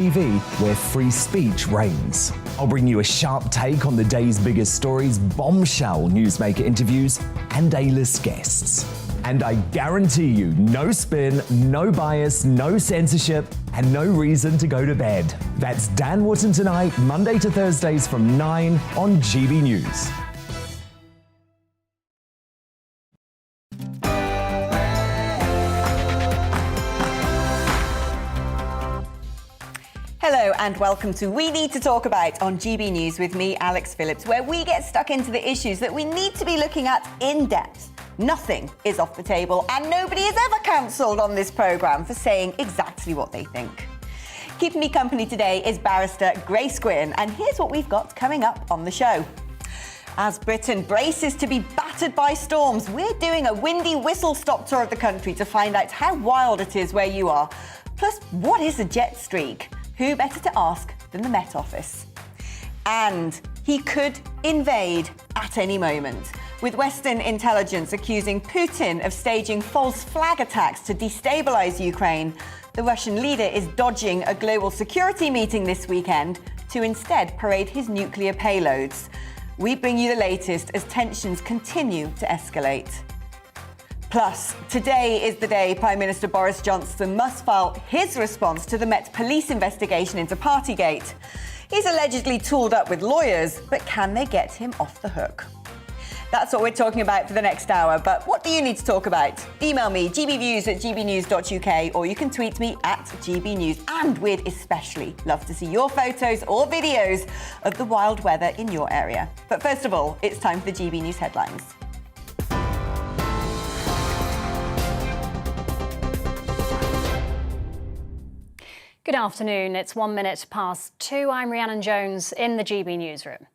TV, where free speech reigns. I'll bring you a sharp take on the day's biggest stories, bombshell newsmaker interviews, and A-list guests. And I guarantee you, no spin, no bias, no censorship, and no reason to go to bed. That's Dan Wootton Tonight, Monday to Thursdays from 9 on GB News. Hello and welcome to We Need to Talk About on GB News with me, Alex Phillips, where we get stuck into the issues that we need to be looking at in depth. Nothing is off the table and nobody is ever cancelled on this programme for saying exactly what they think. Keeping me company today is barrister Grace Gwynn, and here's what we've got coming up on the show. As Britain braces to be battered by storms, we're doing a windy whistle-stop tour of the country to find out how wild it is where you are. Plus, what is a jet streak? Who better to ask than the Met Office? And he could invade at any moment, with Western intelligence accusing Putin of staging false flag attacks to destabilise Ukraine. The Russian leader is dodging a global security meeting this weekend to instead parade his nuclear payloads. We bring you the latest as tensions continue to escalate. Plus, today is the day Prime Minister Boris Johnson must file his response to the Met Police investigation into Partygate. He's allegedly tooled up with lawyers, but can they get him off the hook? That's what we're talking about for the next hour, but what do you need to talk about? Email me, gbviews@gbnews.uk, or you can tweet me at gbnews. And we'd especially love to see your photos or videos of the wild weather in your area. But first of all, it's time for the GB News headlines. Good afternoon. It's 1 minute past 2. I'm Rhiannon Jones in the GB newsroom.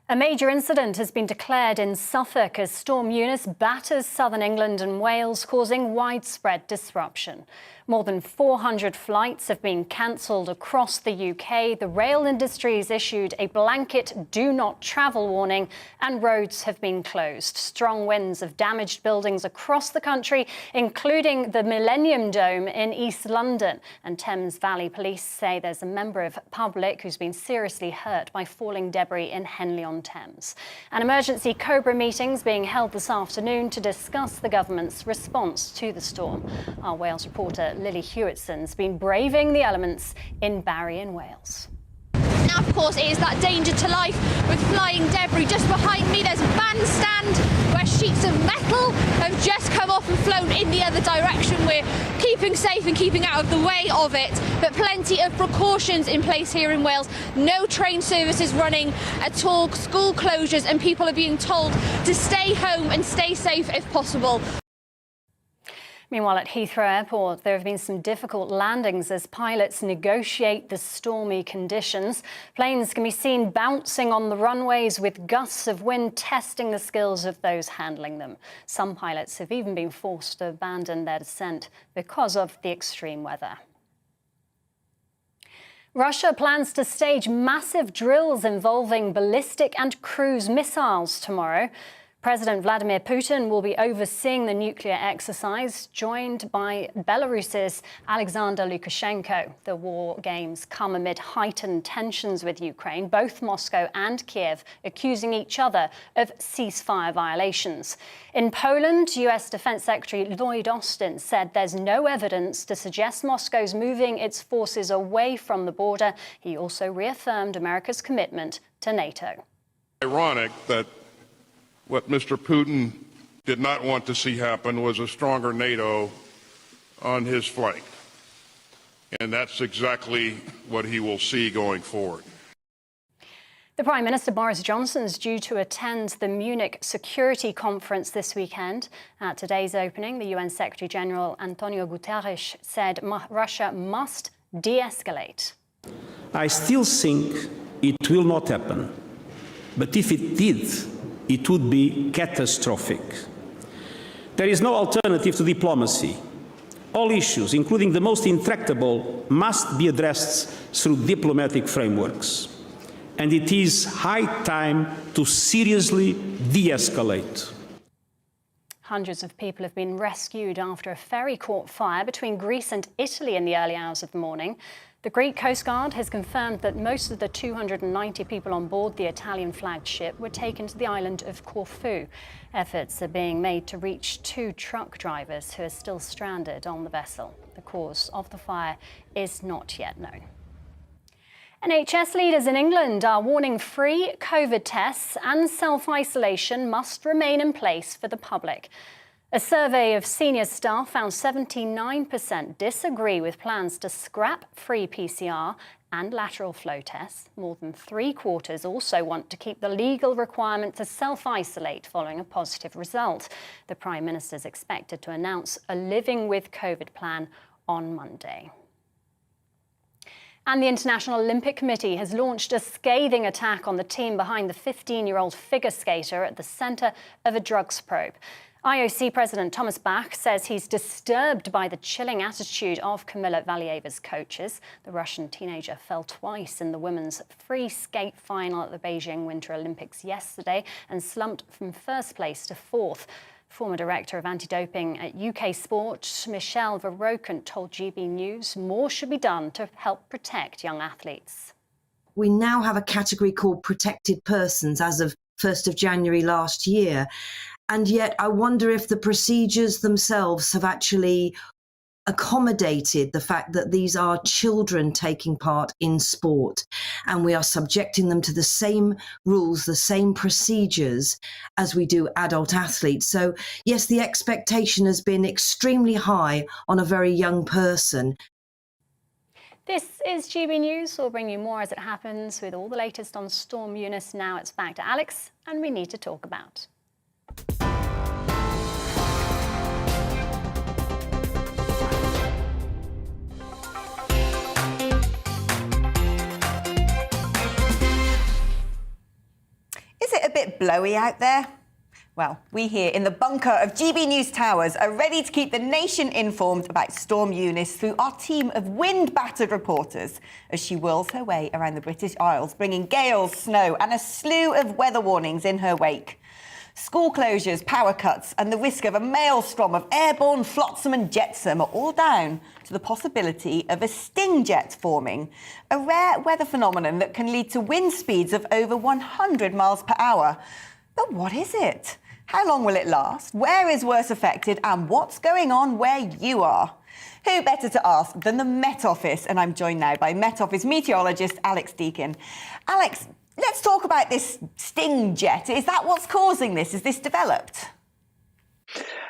A major incident has been declared in Suffolk as Storm Eunice batters southern England and Wales, causing widespread disruption. More than 400 flights have been cancelled across the UK. The rail industry has issued a blanket do not travel warning and roads have been closed. Strong winds have damaged buildings across the country, including the Millennium Dome in East London. And Thames Valley Police say there's a member of public who's been seriously hurt by falling debris in Henley-on-Thames. An emergency COBRA meeting's being held this afternoon to discuss the government's response to the storm. Our Wales reporter Lily Hewitson's been braving the elements in Barry in Wales. Now, of course, it is that danger to life with flying debris. Just behind me, there's a bandstand where sheets of metal have just come off and flown in the other direction. We're keeping safe and keeping out of the way of it, but plenty of precautions in place here in Wales. No train services running at all, school closures, and people are being told to stay home and stay safe if possible. Meanwhile, at Heathrow Airport, there have been some difficult landings as pilots negotiate the stormy conditions. Planes can be seen bouncing on the runways with gusts of wind testing the skills of those handling them. Some pilots have even been forced to abandon their descent because of the extreme weather. Russia plans to stage massive drills involving ballistic and cruise missiles tomorrow. President Vladimir Putin will be overseeing the nuclear exercise, joined by Belarus's Alexander Lukashenko. The war games come amid heightened tensions with Ukraine, both Moscow and Kiev accusing each other of ceasefire violations. In Poland, US Defense Secretary Lloyd Austin said there's no evidence to suggest Moscow's moving its forces away from the border. He also reaffirmed America's commitment to NATO. Ironic that what Mr. Putin did not want to see happen was a stronger NATO on his flank. And that's exactly what he will see going forward. The Prime Minister Boris Johnson is due to attend the Munich Security Conference this weekend. At today's opening, the UN Secretary-General Antonio Guterres said Russia must de-escalate. I still think it will not happen. But if it did, it would be catastrophic. There is no alternative to diplomacy. All issues, including the most intractable, must be addressed through diplomatic frameworks. And it is high time to seriously de-escalate. Hundreds of people have been rescued after a ferry caught fire between Greece and Italy in the early hours of the morning. The Greek Coast Guard has confirmed that most of the 290 people on board the Italian-flagged ship were taken to the island of Corfu. Efforts are being made to reach 2 truck drivers who are still stranded on the vessel. The cause of the fire is not yet known. NHS leaders in England are warning free COVID tests and self-isolation must remain in place for the public. A survey of senior staff found 79% disagree with plans to scrap free PCR and lateral flow tests. More than 3/4 also want to keep the legal requirement to self-isolate following a positive result. The Prime Minister is expected to announce a living with COVID plan on Monday. And the International Olympic Committee has launched a scathing attack on the team behind the 15-year-old figure skater at the centre of a drugs probe. IOC President Thomas Bach says he's disturbed by the chilling attitude of Kamila Valieva's coaches. The Russian teenager fell twice in the women's free skate final at the Beijing Winter Olympics yesterday and slumped from first place to fourth. Former Director of Anti-Doping at UK Sport, Michelle Verroken, told GB News more should be done to help protect young athletes. We now have a category called protected persons as of 1st of January last year. And yet I wonder if the procedures themselves have actually accommodated the fact that these are children taking part in sport, and we are subjecting them to the same rules, the same procedures as we do adult athletes. So yes, the expectation has been extremely high on a very young person. This is GB News. We'll bring you more as it happens with all the latest on Storm Eunice. Now it's back to Alex and we need to talk about. Is it a bit blowy out there? Well, we here in the bunker of GB News Towers are ready to keep the nation informed about Storm Eunice through our team of wind-battered reporters as she whirls her way around the British Isles, bringing gales, snow and a slew of weather warnings in her wake. School closures, power cuts and the risk of a maelstrom of airborne flotsam and jetsam are all down to the possibility of a sting jet forming, a rare weather phenomenon that can lead to wind speeds of over 100 miles per hour. But what is it? How long will it last? Where is worse affected? And what's going on where you are? Who better to ask than the Met Office? And I'm joined now by Met Office meteorologist Alex Deakin. Alex, let's talk about this sting jet. Is that what's causing this? Is this developed?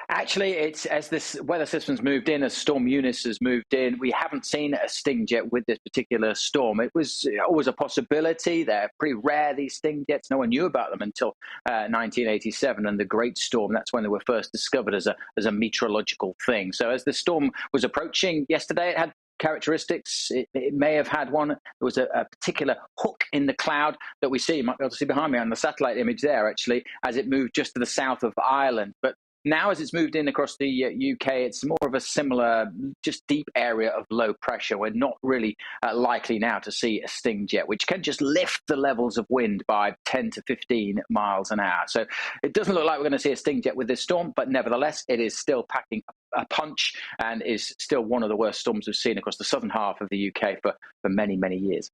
Actually, it's as this weather system's moved in, as Storm Eunice has moved in, we haven't seen a sting jet with this particular storm. It was always a possibility. They're pretty rare, these sting jets. No one knew about them until 1987 and the Great Storm. That's when they were first discovered as a meteorological thing. So as the storm was approaching yesterday, it had characteristics. It may have had one. There was a particular hook in the cloud that we see. You might be able to see behind me on the satellite image there, actually, as it moved just to the south of Ireland. But now, as it's moved in across the UK, it's more of a similar, just deep area of low pressure. We're not really likely now to see a sting jet, which can just lift the levels of wind by 10 to 15 miles an hour. So it doesn't look like we're going to see a sting jet with this storm, but nevertheless, it is still packing a punch and is still one of the worst storms we've seen across the southern half of the UK for many, many years.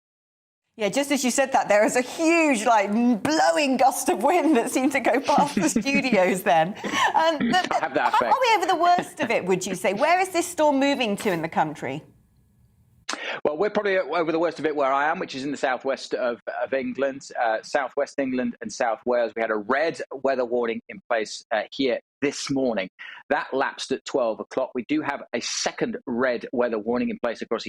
Yeah, just as you said that, there is a huge, blowing gust of wind that seemed to go past the studios then. I have that effect. Are we over the worst of it, would you say? Where is this storm moving to in the country? Well, we're probably over the worst of it where I am, which is in the southwest of England, southwest England and South Wales. We had a red weather warning in place here this morning. That lapsed at 12 o'clock. We do have a second red weather warning in place across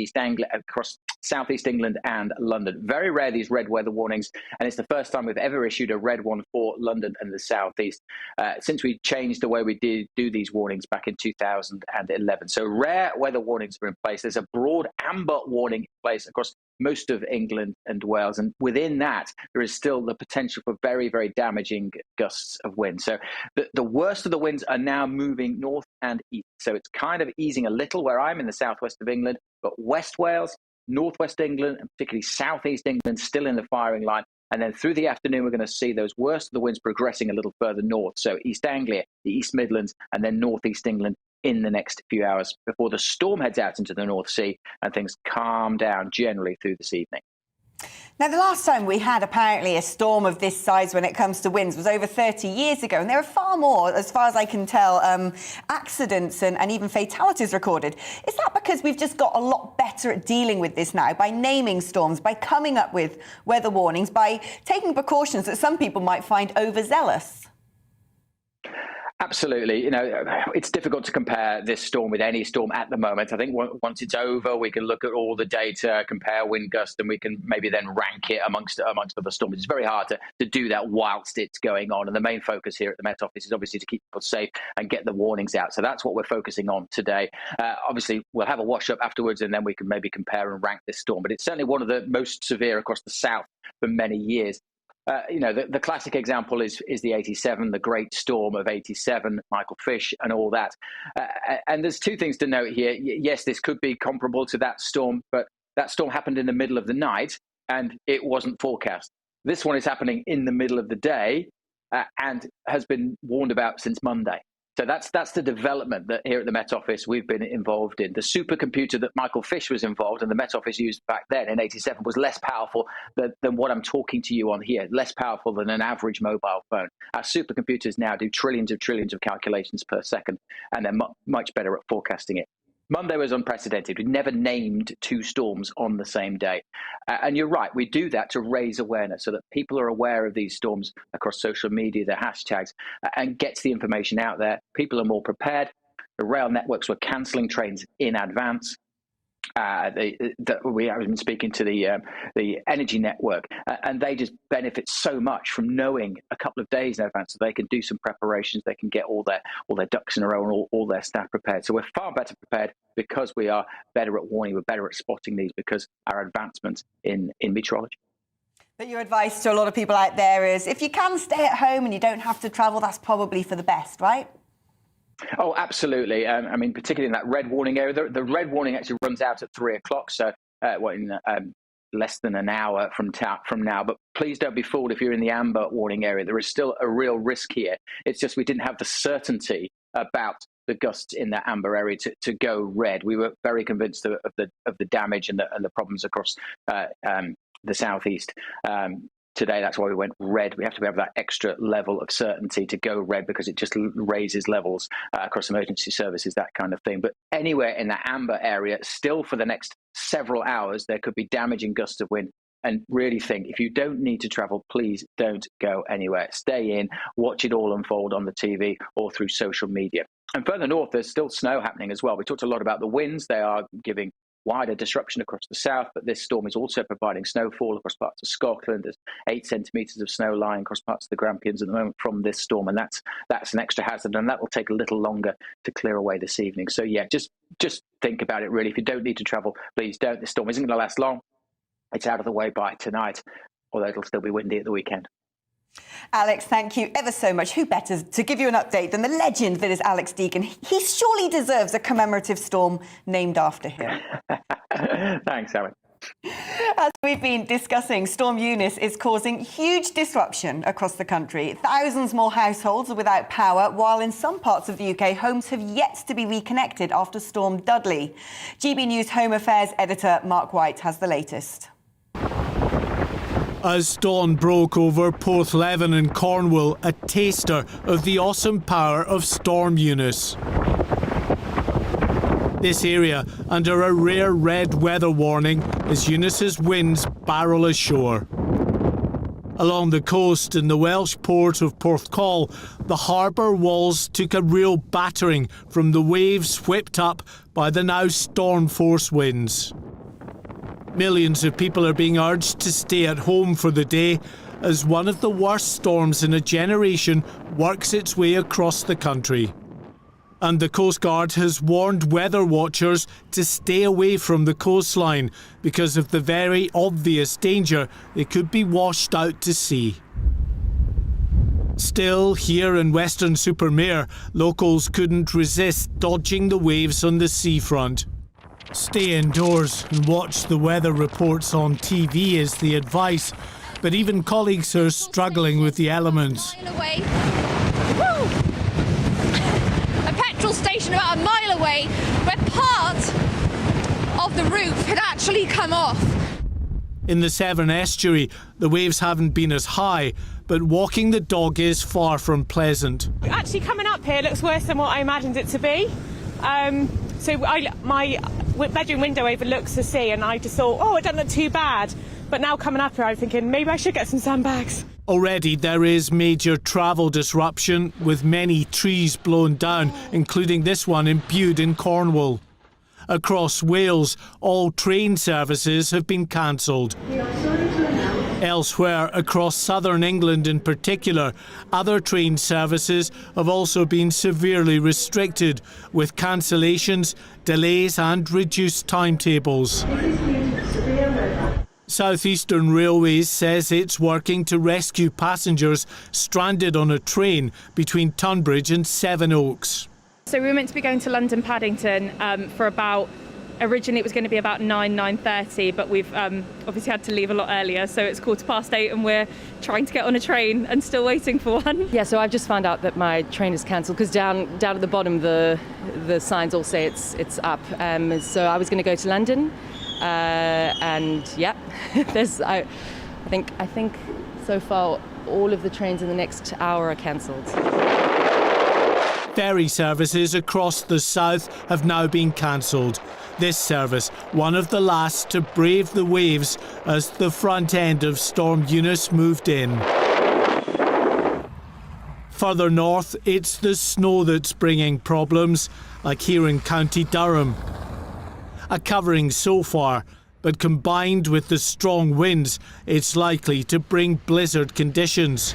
southeast England and London. Very rare, these red weather warnings, and it's the first time we've ever issued a red one for London and the southeast since we changed the way we do these warnings back in 2011. So rare weather warnings are in place. There's a broad amber warning in place across most of England and Wales. And within that, there is still the potential for very, very damaging gusts of wind. So the worst of the winds are now moving north and east. So it's kind of easing a little where I'm in the southwest of England, but West Wales, northwest England, and particularly southeast England still in the firing line. And then through the afternoon, we're going to see those worst of the winds progressing a little further north. So East Anglia, the East Midlands, and then northeast England in the next few hours before the storm heads out into the North Sea and things calm down generally through this evening. Now, the last time we had apparently a storm of this size when it comes to winds was over 30 years ago, and there are far more, as far as I can tell, accidents and even fatalities recorded. Is that because we've just got a lot better at dealing with this now, by naming storms, by coming up with weather warnings, by taking precautions that some people might find overzealous? Absolutely. It's difficult to compare this storm with any storm at the moment. I think once it's over, we can look at all the data, compare wind gust, and we can maybe then rank it amongst other storms. It's very hard to do that whilst it's going on. And the main focus here at the Met Office is obviously to keep people safe and get the warnings out. So that's what we're focusing on today. Obviously, we'll have a wash up afterwards, and then we can maybe compare and rank this storm. But it's certainly one of the most severe across the south for many years. The classic example is the 87, the great storm of 87, Michael Fish and all that. And there's two things to note here. Yes, this could be comparable to that storm, but that storm happened in the middle of the night and it wasn't forecast. This one is happening in the middle of the day and has been warned about since Monday. So that's the development that here at the Met Office we've been involved in. The supercomputer that Michael Fish was involved in, the Met Office used back then in 87, was less powerful than what I'm talking to you on here, less powerful than an average mobile phone. Our supercomputers now do trillions of calculations per second, and they're much better at forecasting it. Monday was unprecedented. We never named two storms on the same day. And you're right, we do that to raise awareness so that people are aware of these storms across social media, their hashtags, and gets the information out there. People are more prepared. The rail networks were cancelling trains in advance. We have been speaking to the energy network, and they just benefit so much from knowing a couple of days in advance, so they can do some preparations, they can get all their ducks in a row and all their staff prepared. So we're far better prepared because we are better at warning, we're better at spotting these because our advancements in meteorology. But your advice to a lot of people out there is, if you can stay at home and you don't have to travel, that's probably for the best, right? Oh, absolutely. I mean, particularly in that red warning area. The red warning actually runs out at 3 o'clock, so in less than an hour from now. But please don't be fooled if you're in the amber warning area. There is still a real risk here. It's just we didn't have the certainty about the gusts in that amber area to go red. We were very convinced of the damage and the problems across the southeast. Today, that's why we went red. We have to have that extra level of certainty to go red because it just raises levels across emergency services, that kind of thing. But anywhere in that amber area, still for the next several hours, there could be damaging gusts of wind. And really think, if you don't need to travel, please don't go anywhere. Stay in, watch it all unfold on the TV or through social media. And further north, there's still snow happening as well. We talked a lot about the winds. They are giving wider disruption across the south, but this storm is also providing snowfall across parts of Scotland. There's 8 centimetres of snow lying across parts of the Grampians at the moment from this storm, and that's an extra hazard, and that will take a little longer to clear away this evening. So yeah, just think about it really. If you don't need to travel, please don't. This storm isn't going to last long. It's out of the way by tonight, although it'll still be windy at the weekend. Alex, thank you ever so much. Who better to give you an update than the legend that is Alex Deegan? He surely deserves a commemorative storm named after him. Thanks, Alex. As we've been discussing, Storm Eunice is causing huge disruption across the country. Thousands more households are without power, while in some parts of the UK, homes have yet to be reconnected after Storm Dudley. GB News Home Affairs editor Mark White has the latest. As dawn broke over Porthleven in Cornwall, a taster of the awesome power of Storm Eunice. This area under a rare red weather warning as Eunice's winds barrel ashore. Along the coast in the Welsh port of Porthcawl, the harbour walls took a real battering from the waves whipped up by the now storm force winds. Millions of people are being urged to stay at home for the day as one of the worst storms in a generation works its way across the country. And the Coast Guard has warned weather watchers to stay away from the coastline because of the very obvious danger they could be washed out to sea. Still, here in Weston-super-Mare, locals couldn't resist dodging the waves on the seafront. Stay indoors and watch the weather reports on TV is the advice, but even colleagues are struggling with the elements. A petrol petrol station about a mile away where part of the roof had actually come off. In the Severn estuary, the waves haven't been as high, but walking the dog is far from pleasant. Actually, coming up here looks worse than what I imagined it to be. My bedroom window overlooks the sea, and I just thought, oh, it doesn't look too bad. But now coming up here, I'm thinking maybe I should get some sandbags. Already there is major travel disruption, with many trees blown down, including this one in Bude in Cornwall. Across Wales, all train services have been cancelled. Elsewhere, across southern England in particular, other train services have also been severely restricted, with cancellations, delays and reduced timetables. South Eastern Railways says it's working to rescue passengers stranded on a train between Tunbridge and Sevenoaks. So we were meant to be going to London Paddington originally it was going to be about 9:30, but we've obviously had to leave a lot earlier, so it's 8:15 and we're trying to get on a train and still waiting for one. Yeah, so I've just found out that my train is cancelled because down at the bottom the signs all say it's up. So I was going to go to London, and yeah, I think so far all of the trains in the next hour are cancelled. Ferry services across the south have now been cancelled. This service, one of the last to brave the waves as the front end of Storm Eunice moved in. Further north, it's the snow that's bringing problems, like here in County Durham. A covering so far, but combined with the strong winds, it's likely to bring blizzard conditions.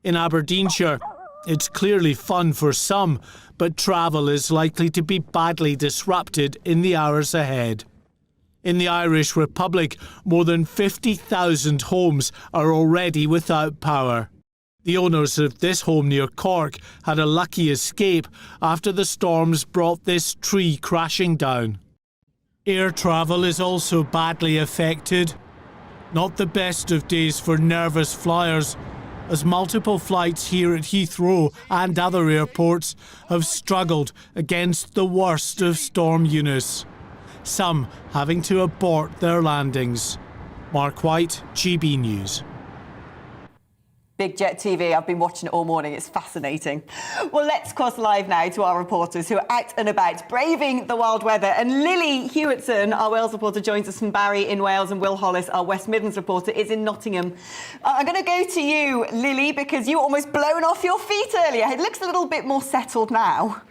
In Aberdeenshire, it's clearly fun for some, but travel is likely to be badly disrupted in the hours ahead. In the Irish Republic, more than 50,000 homes are already without power. The owners of this home near Cork had a lucky escape after the storms brought this tree crashing down. Air travel is also badly affected. Not the best of days for nervous flyers, as multiple flights here at Heathrow and other airports have struggled against the worst of Storm Eunice, some having to abort their landings. Mark White, GB News. Big Jet TV, I've been watching it all morning. It's fascinating. Well, let's cross live now to our reporters who are out and about, braving the wild weather. And Lily Hewitson, our Wales reporter, joins us from Barry in Wales, and Will Hollis, our West Midlands reporter, is in Nottingham. I'm going to go to you, Lily, because you were almost blown off your feet earlier. It looks a little bit more settled now.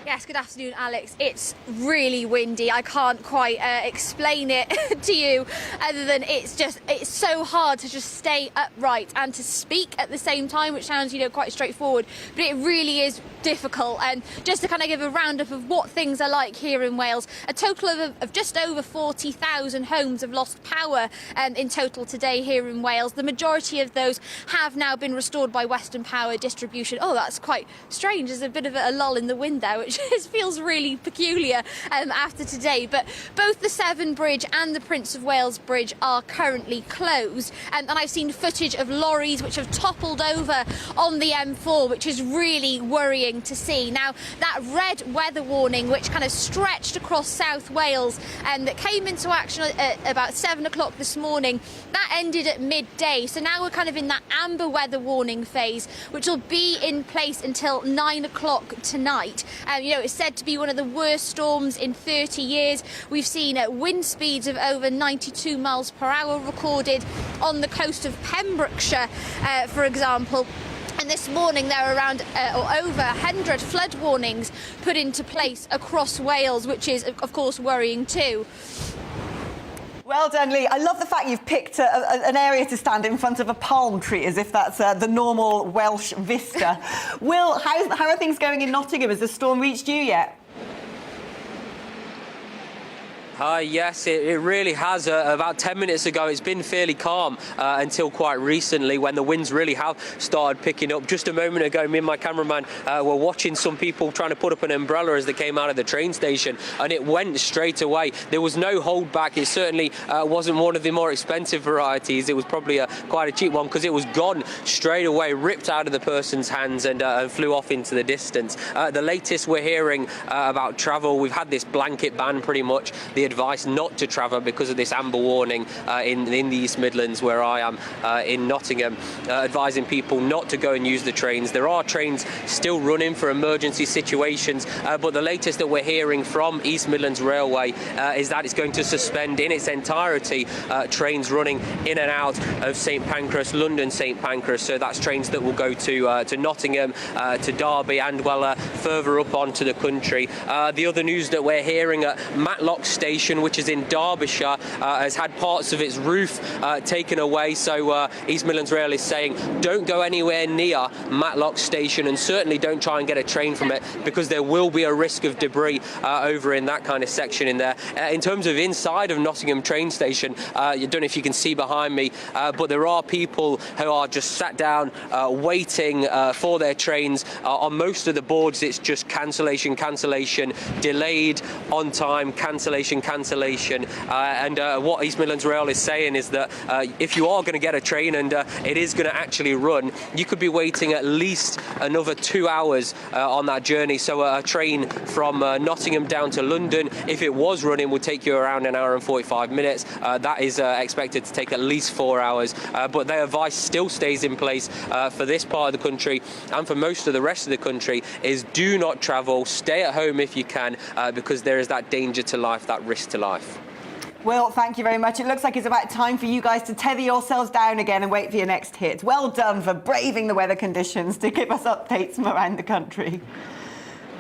Yes, good afternoon, Alex. It's really windy. I can't quite explain it to you other than it's so hard to just stay upright and to speak at the same time, which sounds, quite straightforward, but it really is difficult. And just to kind of give a roundup of what things are like here in Wales, a total of just over 40,000 homes have lost power in total today here in Wales. The majority of those have now been restored by Western Power Distribution. Oh, that's quite strange. There's a bit of a lull in the wind there, which feels really peculiar after today. But both the Severn Bridge and the Prince of Wales Bridge are currently closed, and I've seen footage of lorries which have toppled over on the M4, which is really worrying to see. Now, that red weather warning which kind of stretched across South Wales and that came into action at about 7 o'clock this morning, that ended at midday. So now we're kind of in that amber weather warning phase, which will be in place until 9 o'clock tonight. It's said to be one of the worst storms in 30 years. We've seen wind speeds of over 92 miles per hour recorded on the coast of Pembrokeshire, for example. And this morning there are around over 100 flood warnings put into place across Wales, which is, of course, worrying too. Well done, Lee. I love the fact you've picked an area to stand in front of a palm tree, as if that's the normal Welsh vista. Will, how are things going in Nottingham? Has the storm reached you yet? Yes, it really has. About 10 minutes ago, it's been fairly calm until quite recently when the winds really have started picking up. Just a moment ago, me and my cameraman were watching some people trying to put up an umbrella as they came out of the train station, and it went straight away. There was no hold back. It certainly wasn't one of the more expensive varieties. It was probably quite a cheap one because it was gone straight away, ripped out of the person's hands and flew off into the distance. The latest we're hearing about travel, we've had this blanket ban pretty much. The advice not to travel because of this amber warning in the East Midlands, where I am in Nottingham, advising people not to go and use the trains. There are trains still running for emergency situations, but the latest that we're hearing from East Midlands Railway is that it's going to suspend in its entirety trains running in and out of St Pancras, London St Pancras. So that's trains that will go to Nottingham, to Derby, and further up onto the country. The other news that we're hearing at Matlock Station, which is in Derbyshire, has had parts of its roof taken away. So East Midlands Rail is saying don't go anywhere near Matlock Station, and certainly don't try and get a train from it, because there will be a risk of debris over in that kind of section in there. In terms of inside of Nottingham train station, I don't know if you can see behind me, but there are people who are just sat down waiting for their trains. On most of the boards it's just cancellation, delayed, on time, cancellation. And what East Midlands Rail is saying is that if you are going to get a train and it is going to actually run, you could be waiting at least another 2 hours on that journey. So a train from Nottingham down to London, if it was running, would take you around an hour and 45 minutes. That is expected to take at least 4 hours. But their advice still stays in place for this part of the country and for most of the rest of the country, is do not travel, stay at home if you can, because there is that danger to life, that risk to life. Will, thank you very much. It looks like it's about time for you guys to tether yourselves down again and wait for your next hit. Well done for braving the weather conditions to give us updates from around the country.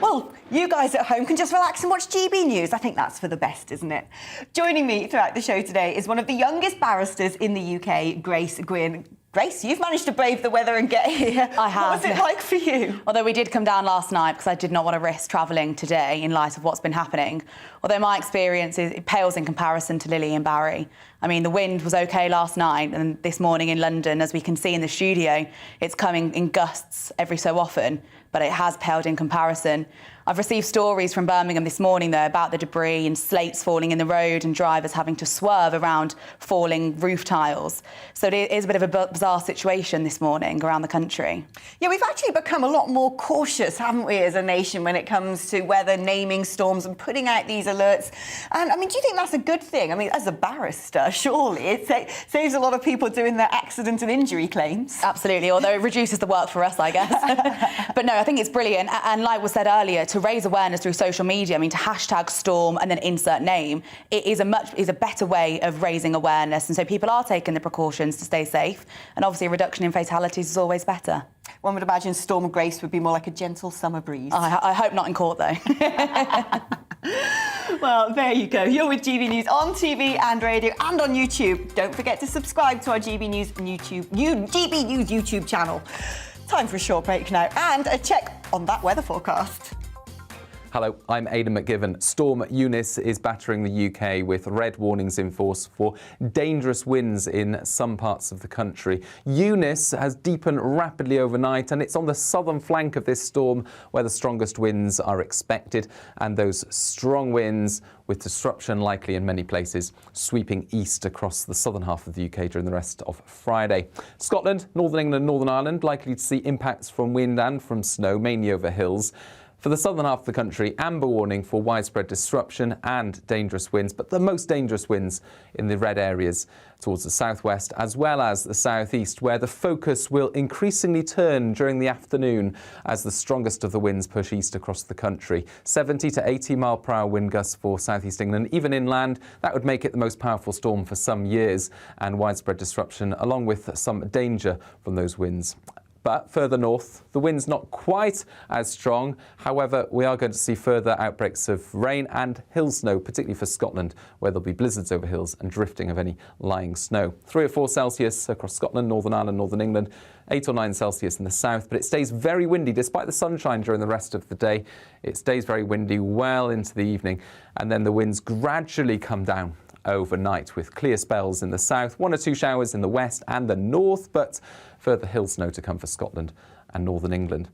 Well, you guys at home can just relax and watch GB News. I think that's for the best, isn't it? Joining me throughout the show today is one of the youngest barristers in the UK, Grace Gwynn. Grace, you've managed to brave the weather and get here. I have. What was it like for you? Although we did come down last night because I did not want to risk travelling today in light of what's been happening. Although my experience it pales in comparison to Lily and Barry. I mean, the wind was OK last night, and this morning in London, as we can see in the studio, it's coming in gusts every so often, but it has paled in comparison. I've received stories from Birmingham this morning, though, about the debris and slates falling in the road and drivers having to swerve around falling roof tiles. So it is a bit of a bizarre situation this morning around the country. Yeah, we've actually become a lot more cautious, haven't we, as a nation when it comes to weather, naming storms and putting out these alerts. And, I mean, do you think that's a good thing? I mean, as a barrister, surely it saves a lot of people doing their accident and injury claims. Absolutely, although it reduces the work for us, I guess. But no, I think it's brilliant. And like was said earlier, to raise awareness through social media, I mean, to hashtag storm and then insert name, it is a better way of raising awareness. And so people are taking the precautions to stay safe. And obviously a reduction in fatalities is always better. One would imagine Storm Grace would be more like a gentle summer breeze. I hope not in court, though. Well, there you go. You're with GB News on TV and radio and on YouTube. Don't forget to subscribe to our GB News YouTube channel. Time for a short break now and a check on that weather forecast. Hello, I'm Aidan McGiven. Storm Eunice is battering the UK with red warnings in force for dangerous winds in some parts of the country. Eunice has deepened rapidly overnight, and it's on the southern flank of this storm where the strongest winds are expected, and those strong winds with disruption likely in many places sweeping east across the southern half of the UK during the rest of Friday. Scotland, Northern England, Northern Ireland likely to see impacts from wind and from snow, mainly over hills. For the southern half of the country, amber warning for widespread disruption and dangerous winds, but the most dangerous winds in the red areas towards the southwest as well as the southeast, where the focus will increasingly turn during the afternoon as the strongest of the winds push east across the country. 70 to 80 mile-per-hour wind gusts for southeast England. Even inland, that would make it the most powerful storm for some years, and widespread disruption along with some danger from those winds. But further north, the wind's not quite as strong. However, we are going to see further outbreaks of rain and hill snow, particularly for Scotland, where there'll be blizzards over hills and drifting of any lying snow. 3 or 4 Celsius across Scotland, Northern Ireland, Northern England, 8 or 9 Celsius in the south. But it stays very windy despite the sunshine during the rest of the day. It stays very windy well into the evening, and then the winds gradually come down overnight with clear spells in the south, 1 or 2 showers in the west and the north, but further hill snow to come for Scotland and northern England.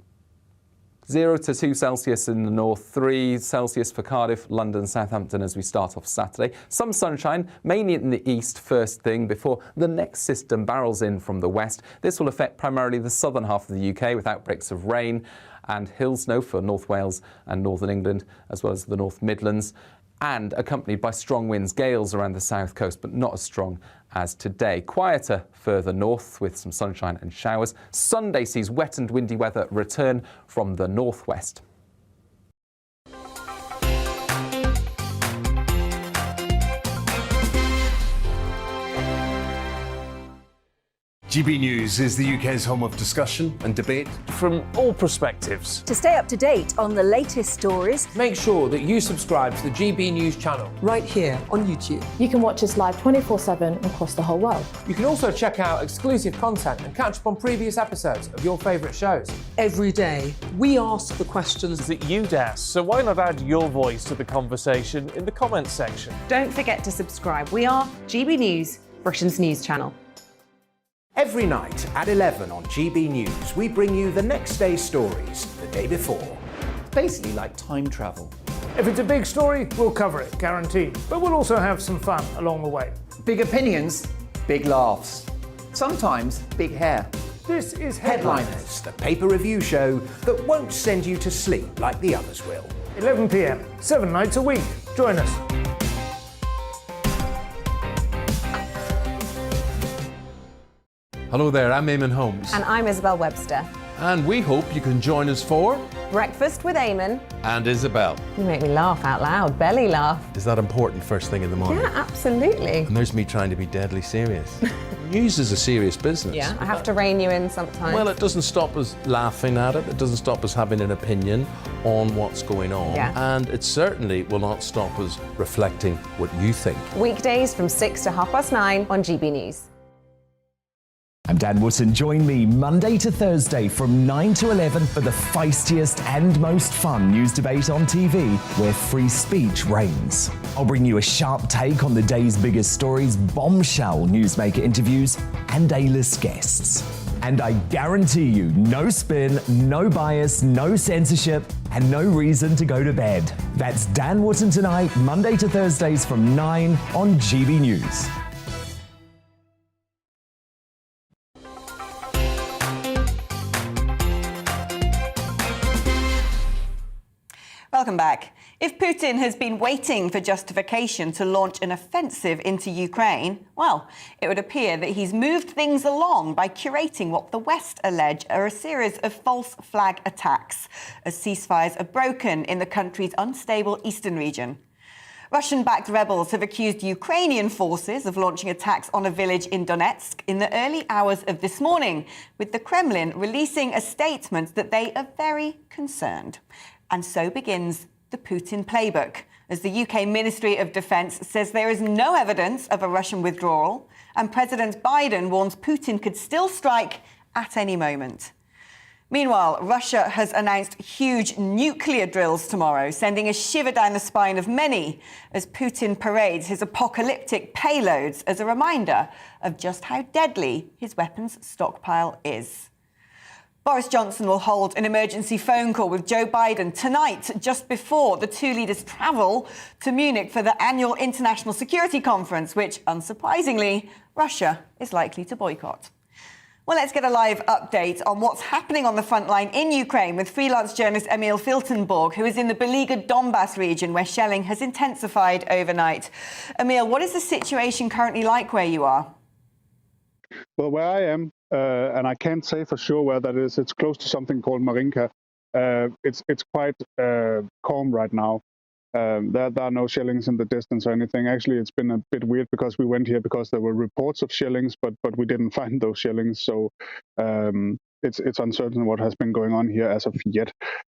0 to 2 Celsius in the north, 3 Celsius for Cardiff, London, Southampton as we start off Saturday. Some sunshine, mainly in the east first thing before the next system barrels in from the west. This will affect primarily the southern half of the UK with outbreaks of rain and hill snow for North Wales and northern England, as well as the North Midlands, and accompanied by strong winds, gales around the south coast, but not as strong as today. Quieter further north with some sunshine and showers. Sunday sees wet and windy weather return from the northwest. GB News is the UK's home of discussion and debate from all perspectives. To stay up to date on the latest stories, make sure that you subscribe to the GB News channel right here on YouTube. You can watch us live 24/7 across the whole world. You can also check out exclusive content and catch up on previous episodes of your favourite shows. Every day, we ask the questions that you'd ask, so why not add your voice to the conversation in the comments section? Don't forget to subscribe. We are GB News, Britain's news channel. Every night at 11 on GB News, we bring you the next day's stories the day before. It's basically like time travel. If it's a big story, we'll cover it, guaranteed. But we'll also have some fun along the way. Big opinions, big laughs. Sometimes big hair. This is Headliners, the paper review show that won't send you to sleep like the others will. 11 p.m, 7 nights a week. Join us. Hello there, I'm Eamon Holmes. And I'm Isabel Webster. And we hope you can join us for Breakfast with Eamon and Isabel. You make me laugh out loud, belly laugh. Is that important first thing in the morning? Yeah, absolutely. And there's me trying to be deadly serious. News is a serious business. Yeah, I have to rein you in sometimes. Well, it doesn't stop us laughing at it. It doesn't stop us having an opinion on what's going on. Yeah. And it certainly will not stop us reflecting what you think. Weekdays from 6 to 9:30 on GB News. I'm Dan Wootton. Join me Monday to Thursday from 9 to 11 for the feistiest and most fun news debate on TV, where free speech reigns. I'll bring you a sharp take on the day's biggest stories, bombshell newsmaker interviews, and A-list guests. And I guarantee you, no spin, no bias, no censorship, and no reason to go to bed. That's Dan Wootton tonight, Monday to Thursdays from 9 on GB News. Welcome back. If Putin has been waiting for justification to launch an offensive into Ukraine, well, it would appear that he's moved things along by curating what the West allege are a series of false flag attacks as ceasefires are broken in the country's unstable eastern region. Russian-backed rebels have accused Ukrainian forces of launching attacks on a village in Donetsk in the early hours of this morning, with the Kremlin releasing a statement that they are very concerned. And so begins the Putin playbook, as the UK Ministry of Defence says there is no evidence of a Russian withdrawal, and President Biden warns Putin could still strike at any moment. Meanwhile, Russia has announced huge nuclear drills tomorrow, sending a shiver down the spine of many as Putin parades his apocalyptic payloads as a reminder of just how deadly his weapons stockpile is. Boris Johnson will hold an emergency phone call with Joe Biden tonight, just before the two leaders travel to Munich for the annual International Security Conference, which, unsurprisingly, Russia is likely to boycott. Well, let's get a live update on what's happening on the front line in Ukraine with freelance journalist Emil Filtenborg, who is in the beleaguered Donbass region where shelling has intensified overnight. Emil, what is the situation currently like where you are? Well, where I am, and I can't say for sure where that is, it's close to something called Marinka. It's quite calm right now. There are no shellings in the distance or anything. Actually, it's been a bit weird because we went here because there were reports of shellings, but we didn't find those shellings. So it's uncertain what has been going on here as of yet.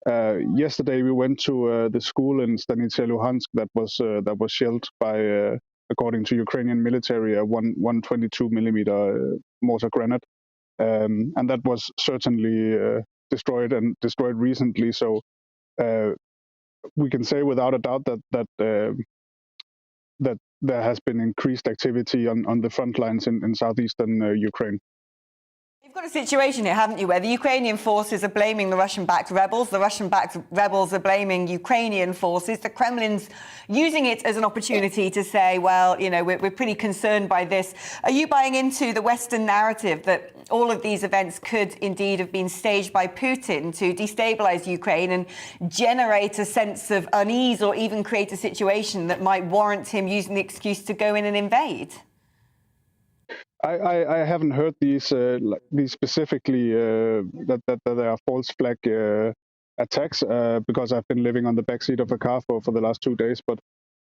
Yesterday we went to the school in Stanitsa Luhansk that was shelled by, according to Ukrainian military, a 122 millimeter mortar grenade, and that was certainly destroyed recently. So we can say without a doubt that there has been increased activity on the front lines in southeastern Ukraine. You've got a situation here, haven't you, where the Ukrainian forces are blaming the Russian-backed rebels, the Russian-backed rebels are blaming Ukrainian forces, the Kremlin's using it as an opportunity to say, well, you know, we're pretty concerned by this. Are you buying into the Western narrative that all of these events could indeed have been staged by Putin to destabilise Ukraine and generate a sense of unease or even create a situation that might warrant him using the excuse to go in and invade? I haven't heard these specifically that there are false flag attacks because I've been living on the backseat of a car for the last 2 days. But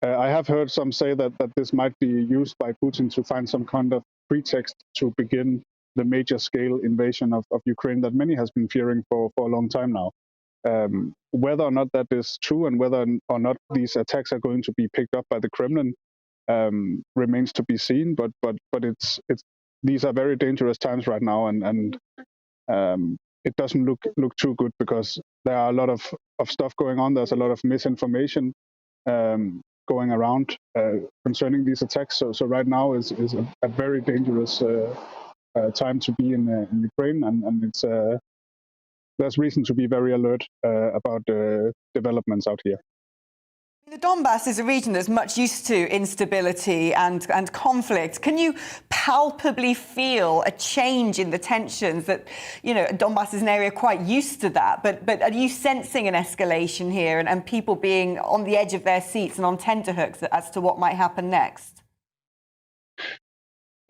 I have heard some say that this might be used by Putin to find some kind of pretext to begin the major scale invasion of Ukraine that many has been fearing for a long time now. Whether or not that is true and whether or not these attacks are going to be picked up by the Kremlin remains to be seen, but it's these are very dangerous times right now, and it doesn't look too good because there are a lot of stuff going on. There's a lot of misinformation going around concerning these attacks. So right now is a very dangerous time to be in Ukraine, and it's there's reason to be very alert about developments out here. The Donbass is a region that's much used to instability and conflict. Can you palpably feel a change in the tensions that, you know, Donbass is an area quite used to that, but are you sensing an escalation here and people being on the edge of their seats and on tenterhooks as to what might happen next?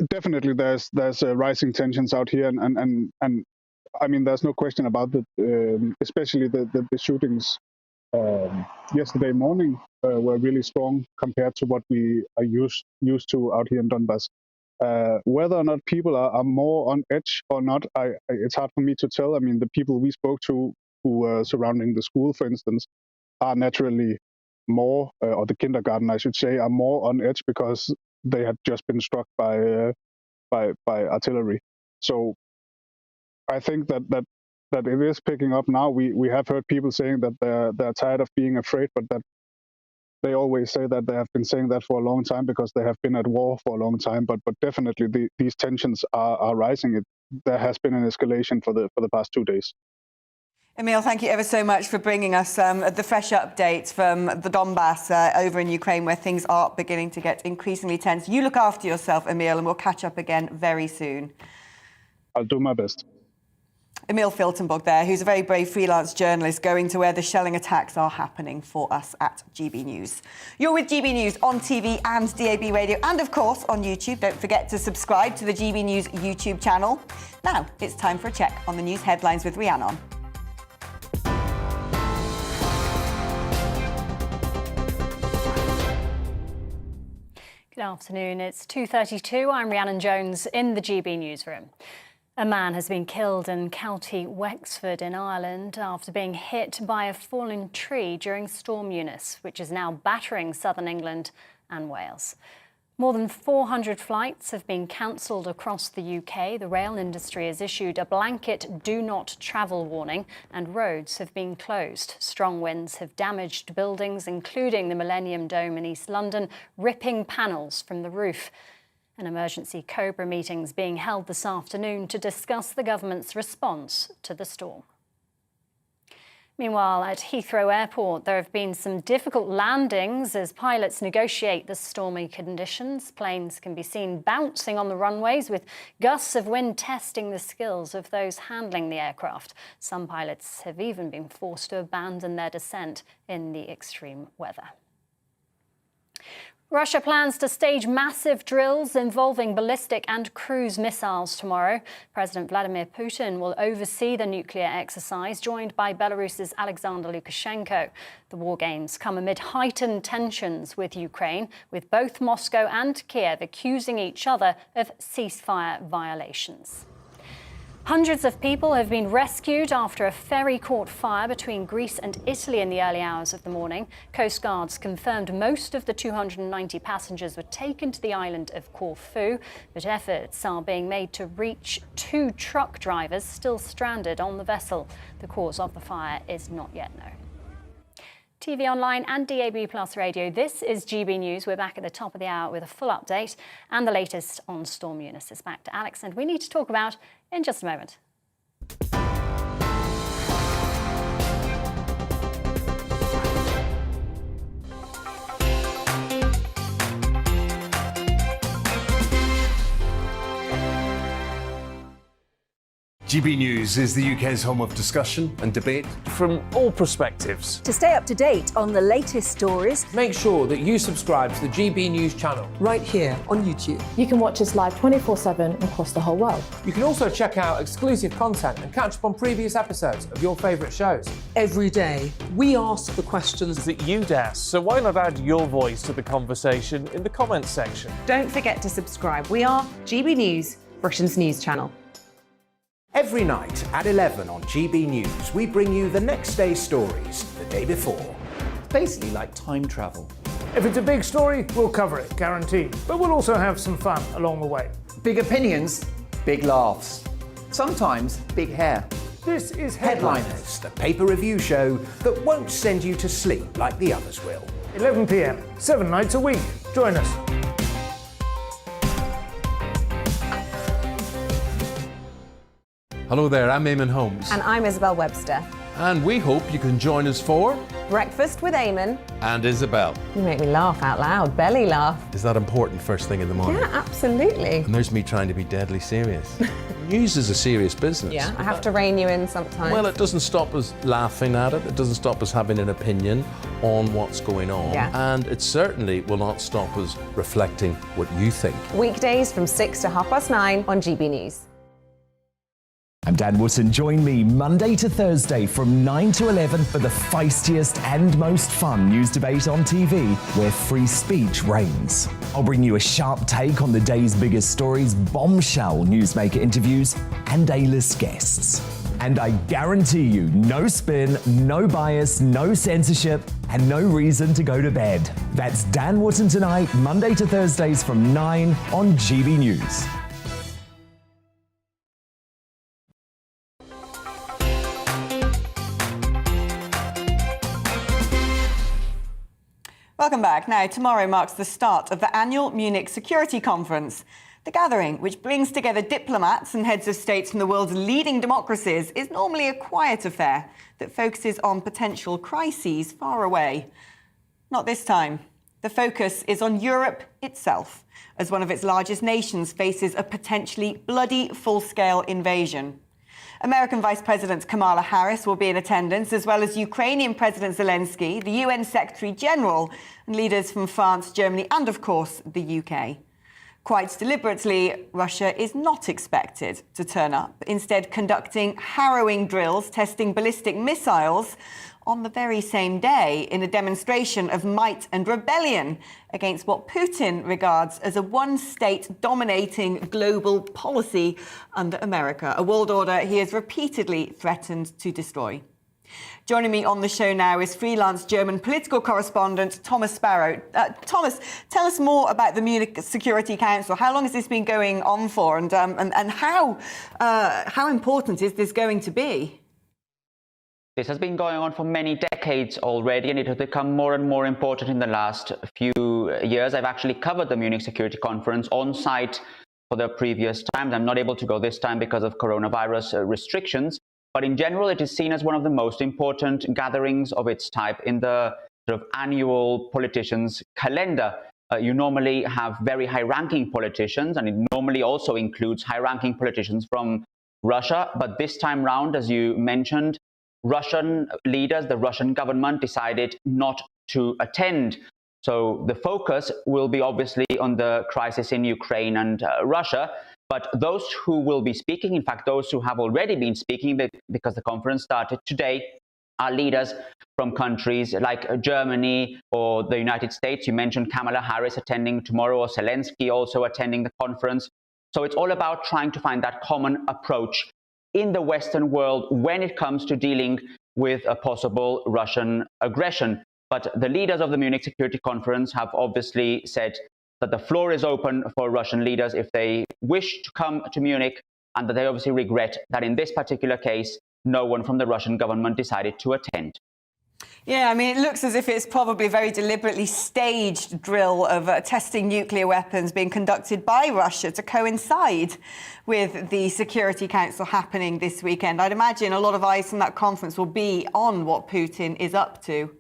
Definitely, there's rising tensions out here, and I mean, there's no question about that, especially the shootings yesterday morning were really strong compared to what we are used to out here in Donbass. Whether or not people are more on edge or not, it's hard for me to tell. I mean, the people we spoke to who were surrounding the school, for instance, are naturally more, or the kindergarten, I should say, are more on edge because they had just been struck by artillery. So I think that it is picking up now. We have heard people saying that they're tired of being afraid, but that they always say that they have been saying that for a long time because they have been at war for a long time. But definitely these tensions are rising. There has been an escalation for the past 2 days. Emil, thank you ever so much for bringing us the fresh updates from the Donbass over in Ukraine, where things are beginning to get increasingly tense. You look after yourself, Emil, and we'll catch up again very soon. I'll do my best. Emil Filtenborg there, who's a very brave freelance journalist going to where the shelling attacks are happening for us at GB News. You're with GB News on TV and DAB radio and, of course, on YouTube. Don't forget to subscribe to the GB News YouTube channel. Now, it's time for a check on the news headlines with Rhiannon. Good afternoon. It's 2:32. I'm Rhiannon Jones in the GB newsroom. A man has been killed in County Wexford in Ireland after being hit by a fallen tree during Storm Eunice, which is now battering southern England and Wales. More than 400 flights have been cancelled across the UK. The rail industry has issued a blanket do not travel warning and roads have been closed. Strong winds have damaged buildings, including the Millennium Dome in East London, ripping panels from the roof. An emergency COBRA meeting is being held this afternoon to discuss the government's response to the storm. Meanwhile, at Heathrow Airport, there have been some difficult landings as pilots negotiate the stormy conditions. Planes can be seen bouncing on the runways with gusts of wind testing the skills of those handling the aircraft. Some pilots have even been forced to abandon their descent in the extreme weather. Russia plans to stage massive drills involving ballistic and cruise missiles tomorrow. President Vladimir Putin will oversee the nuclear exercise, joined by Belarus's Alexander Lukashenko. The war games come amid heightened tensions with Ukraine, with both Moscow and Kiev accusing each other of ceasefire violations. Hundreds of people have been rescued after a ferry caught fire between Greece and Italy in the early hours of the morning. Coast Guards confirmed most of the 290 passengers were taken to the island of Corfu, but efforts are being made to reach 2 truck drivers still stranded on the vessel. The cause of the fire is not yet known. TV online and DAB Plus radio, this is GB News. We're back at the top of the hour with a full update and the latest on Storm Eunice. It's back to Alex, and we need to talk about in just a moment. GB News is the UK's home of discussion and debate from all perspectives. To stay up to date on the latest stories, make sure that you subscribe to the GB News channel right here on YouTube. You can watch us live 24/7 across the whole world. You can also check out exclusive content and catch up on previous episodes of your favourite shows. Every day, we ask the questions that you'd ask, so why not add your voice to the conversation in the comments section? Don't forget to subscribe. We are GB News, Britain's news channel. Every night at 11 on GB News, we bring you the next day's stories the day before. It's basically like time travel. If it's a big story, we'll cover it, guaranteed. But we'll also have some fun along the way. Big opinions, big laughs. Sometimes big hair. This is Headliners, the paper review show that won't send you to sleep like the others will. 11 p.m, 7 nights a week. Join us. Hello there, I'm Eamon Holmes. And I'm Isabel Webster. And we hope you can join us for Breakfast with Eamon and Isabel. You make me laugh out loud, belly laugh. Is that important first thing in the morning? Yeah, absolutely. And there's me trying to be deadly serious. News is a serious business. Yeah, I have to rein you in sometimes. Well, it doesn't stop us laughing at it. It doesn't stop us having an opinion on what's going on. Yeah. And it certainly will not stop us reflecting what you think. Weekdays from 6 to 9:30 on GB News. I'm Dan Wootton. Join me Monday to Thursday from 9 to 11 for the feistiest and most fun news debate on TV, where free speech reigns. I'll bring you a sharp take on the day's biggest stories, bombshell newsmaker interviews, and A-list guests. And I guarantee you, no spin, no bias, no censorship, and no reason to go to bed. That's Dan Wootton tonight, Monday to Thursdays from 9 on GB News. Welcome back. Now, tomorrow marks the start of the annual Munich Security Conference. The gathering, which brings together diplomats and heads of states from the world's leading democracies, is normally a quiet affair that focuses on potential crises far away. Not this time. The focus is on Europe itself, as one of its largest nations faces a potentially bloody full-scale invasion. American Vice President Kamala Harris will be in attendance, as well as Ukrainian President Zelensky, the UN Secretary General, and leaders from France, Germany, and of course, the UK. Quite deliberately, Russia is not expected to turn up, instead conducting harrowing drills, testing ballistic missiles on the very same day in a demonstration of might and rebellion against what Putin regards as a one-state dominating global policy under America, a world order he has repeatedly threatened to destroy. Joining me on the show now is freelance German political correspondent Thomas Sparrow. Thomas, tell us more about the Munich Security Council. How long has this been going on for, and how important is this going to be? This has been going on for many decades already, and it has become more and more important in the last few years. I've actually covered the Munich Security Conference on site for the previous times. I'm not able to go this time because of coronavirus restrictions, but in general, it is seen as one of the most important gatherings of its type in the sort of annual politicians' calendar. You normally have very high-ranking politicians, and it normally also includes high-ranking politicians from Russia, but this time round, as you mentioned, Russian leaders, the Russian government decided not to attend. So the focus will be obviously on the crisis in Ukraine and Russia. But those who will be speaking, in fact, those who have already been speaking, because the conference started today, are leaders from countries like Germany or the United States. You mentioned Kamala Harris attending tomorrow, or Zelensky also attending the conference. So it's all about trying to find that common approach in the Western world when it comes to dealing with a possible Russian aggression. But the leaders of the Munich Security Conference have obviously said that the floor is open for Russian leaders if they wish to come to Munich, and that they obviously regret that in this particular case, no one from the Russian government decided to attend. Yeah, I mean, it looks as if it's probably a very deliberately staged drill of testing nuclear weapons being conducted by Russia to coincide with the Security Council happening this weekend. I'd imagine a lot of eyes from that conference will be on what Putin is up to.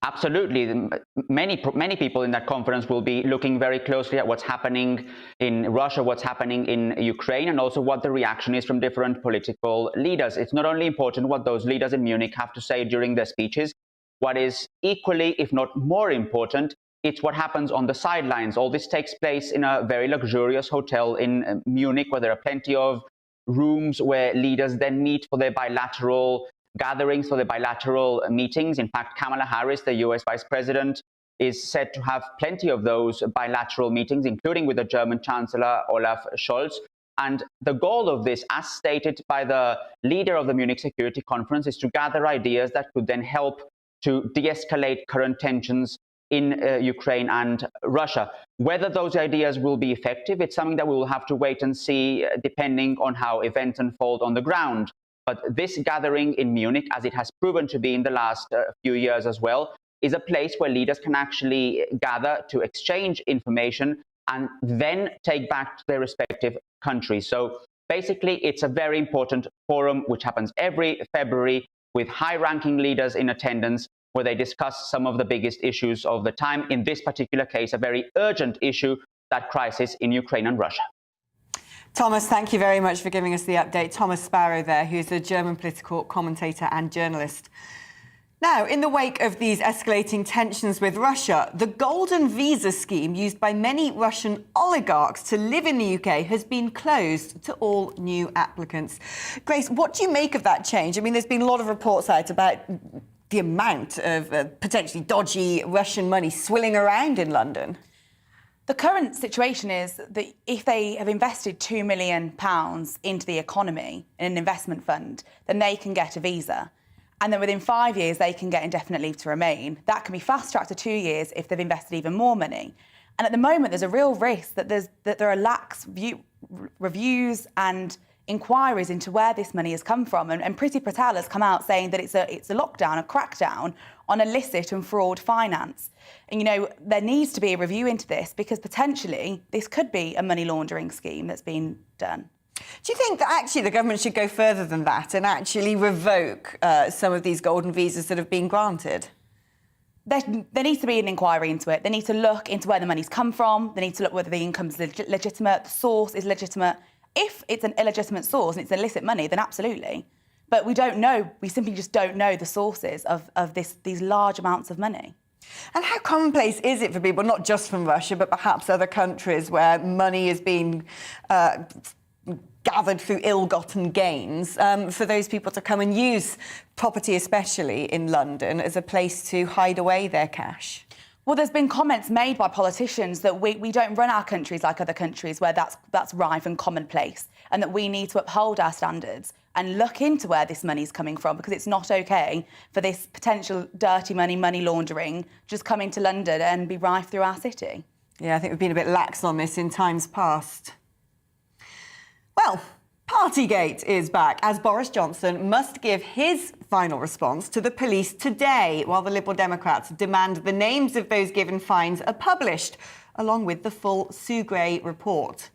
Absolutely. Many people in that conference will be looking very closely at what's happening in Russia, what's happening in Ukraine, and also what the reaction is from different political leaders. It's not only important what those leaders in Munich have to say during their speeches. What is equally, if not more important, it's what happens on the sidelines. All this takes place in a very luxurious hotel in Munich, where there are plenty of rooms where leaders then meet for their bilateral gatherings, for the bilateral meetings. In fact, Kamala Harris, the US Vice President, is said to have plenty of those bilateral meetings, including with the German Chancellor Olaf Scholz. And the goal of this, as stated by the leader of the Munich Security Conference, is to gather ideas that could then help to de-escalate current tensions in Ukraine and Russia. Whether those ideas will be effective, it's something that we will have to wait and see, depending on how events unfold on the ground. But this gathering in Munich, as it has proven to be in the last few years as well, is a place where leaders can actually gather to exchange information and then take back to their respective countries. So basically, it's a very important forum which happens every February with high-ranking leaders in attendance, where they discuss some of the biggest issues of the time. In this particular case, a very urgent issue, that crisis in Ukraine and Russia. Thomas, thank you very much for giving us the update. Thomas Sparrow there, who's a German political commentator and journalist. Now, in the wake of these escalating tensions with Russia, the golden visa scheme used by many Russian oligarchs to live in the UK has been closed to all new applicants. Grace, what do you make of that change? I mean, there's been a lot of reports out about the amount of potentially dodgy Russian money swilling around in London. The current situation is that if they have invested £2 million into the economy in an investment fund, then they can get a visa. And then within 5 years, they can get indefinite leave to remain. That can be fast-tracked to 2 years if they've invested even more money. And at the moment, there's a real risk that there are lax reviews and inquiries into where this money has come from. And Priti Patel has come out saying that it's a lockdown, a crackdown on illicit and fraud finance. And, you know, there needs to be a review into this, because potentially this could be a money laundering scheme that's been done. Do you think that actually the government should go further than that and actually revoke some of these golden visas that have been granted? There needs to be an inquiry into it. They need to look into where the money's come from. They need to look whether the income's legitimate, the source is legitimate. If it's an illegitimate source and it's illicit money, then absolutely. But we don't know. We simply just don't know the sources of these large amounts of money. And how commonplace is it for people, not just from Russia, but perhaps other countries where money is being gathered through ill-gotten gains, for those people to come and use property, especially in London, as a place to hide away their cash? Well, there's been comments made by politicians that we don't run our countries like other countries where that's rife and commonplace, and that we need to uphold our standards and look into where this money's coming from, because it's not OK for this potential dirty money laundering just coming to London and be rife through our city. Yeah, I think we've been a bit lax on this in times past. Well, Partygate is back, as Boris Johnson must give his final response to the police today, while the Liberal Democrats demand the names of those given fines are published, along with the full Sue Gray report.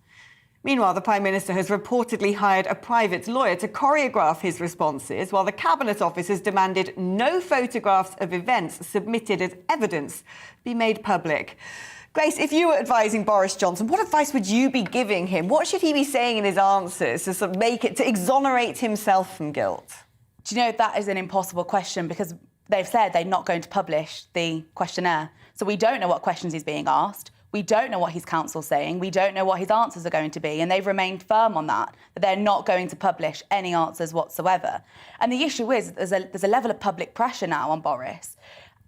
Meanwhile, the Prime Minister has reportedly hired a private lawyer to choreograph his responses, while the Cabinet Office has demanded no photographs of events submitted as evidence be made public. Grace, if you were advising Boris Johnson, what advice would you be giving him? What should he be saying in his answers to sort of to exonerate himself from guilt? Do you know, that is an impossible question, because they've said they're not going to publish the questionnaire. So we don't know what questions he's being asked. We don't know what his counsel's saying. We don't know what his answers are going to be. And they've remained firm on that they're not going to publish any answers whatsoever. And the issue is there's a level of public pressure now on Boris.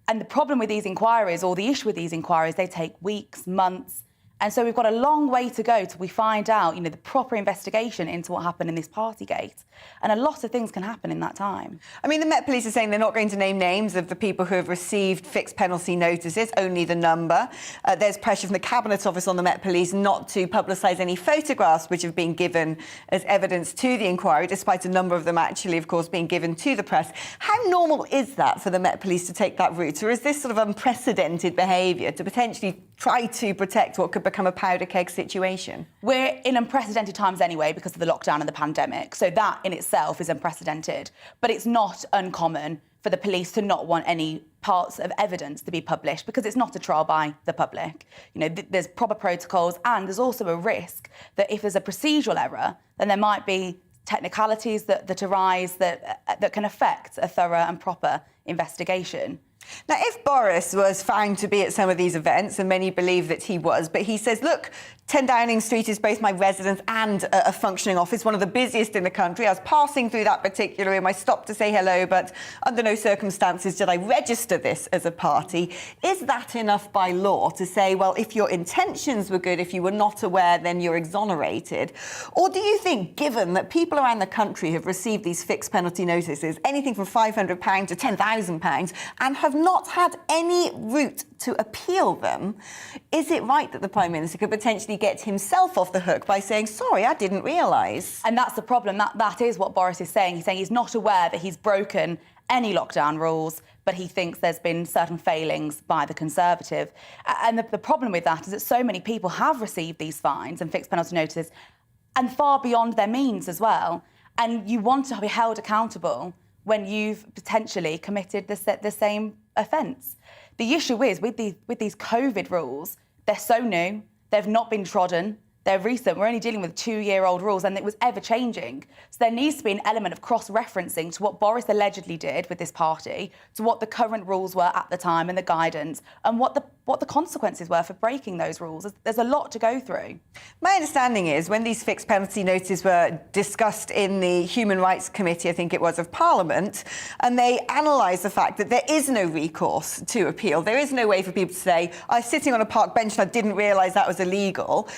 And the problem with these inquiries, or the issue with these inquiries, they take weeks, months, And so we've got a long way to go till we find out, the proper investigation into what happened in this Partygate. And a lot of things can happen in that time. I mean, the Met Police are saying they're not going to name names of the people who have received fixed penalty notices, only the number. There's pressure from the Cabinet Office on the Met Police not to publicise any photographs which have been given as evidence to the inquiry, despite a number of them actually, of course, being given to the press. How normal is that for the Met Police to take that route? Or is this sort of unprecedented behaviour to potentially try to protect what could become a powder keg situation? We're in unprecedented times anyway because of the lockdown and the pandemic. So that in itself is unprecedented. But it's not uncommon for the police to not want any parts of evidence to be published because it's not a trial by the public. There's proper protocols, and there's also a risk that if there's a procedural error, then there might be technicalities that arise that can affect a thorough and proper investigation. Now, if Boris was found to be at some of these events, and many believe that he was, but he says, look, 10 Downing Street is both my residence and a functioning office, one of the busiest in the country. I was passing through that particular room. I stopped to say hello, but under no circumstances did I register this as a party. Is that enough by law to say, well, if your intentions were good, if you were not aware, then you're exonerated? Or do you think, given that people around the country have received these fixed penalty notices, anything from £500 to £10,000, and have not had any route to appeal them, is it right that the Prime Minister could potentially get himself off the hook by saying, sorry, I didn't realise? And that's the problem. That is what Boris is saying. He's saying he's not aware that he's broken any lockdown rules, but he thinks there's been certain failings by the Conservative. And the problem with that is that so many people have received these fines and fixed penalty notices, and far beyond their means as well. And you want to be held accountable when you've potentially committed the same offence. The issue is with these COVID rules, they're so new, they've not been trodden, they're recent. We're only dealing with 2-year-old rules, and it was ever-changing. So there needs to be an element of cross-referencing to what Boris allegedly did with this party, to what the current rules were at the time and the guidance, and what the consequences were for breaking those rules. There's a lot to go through. My understanding is when these fixed penalty notices were discussed in the Human Rights Committee, I think it was, of Parliament, and they analysed the fact that there is no recourse to appeal. There is no way for people to say, I was sitting on a park bench and I didn't realise that was illegal.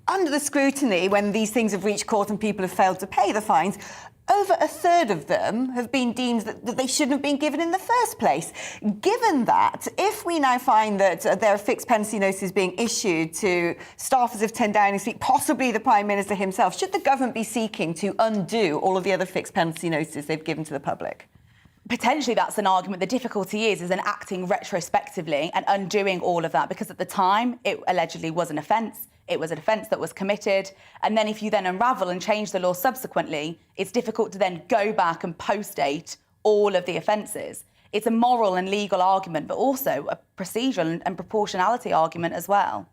Under the scrutiny, when these things have reached court and people have failed to pay the fines, over a third of them have been deemed that they shouldn't have been given in the first place. Given that, if we now find that there are fixed penalty notices being issued to staffers of 10 Downing Street, possibly the Prime Minister himself, should the government be seeking to undo all of the other fixed penalty notices they've given to the public? Potentially that's an argument. The difficulty is in acting retrospectively and undoing all of that, because at the time it allegedly was an offence. It was an offence that was committed. And then if you then unravel and change the law subsequently, it's difficult to then go back and post-date all of the offences. It's a moral and legal argument, but also a procedural and proportionality argument as well.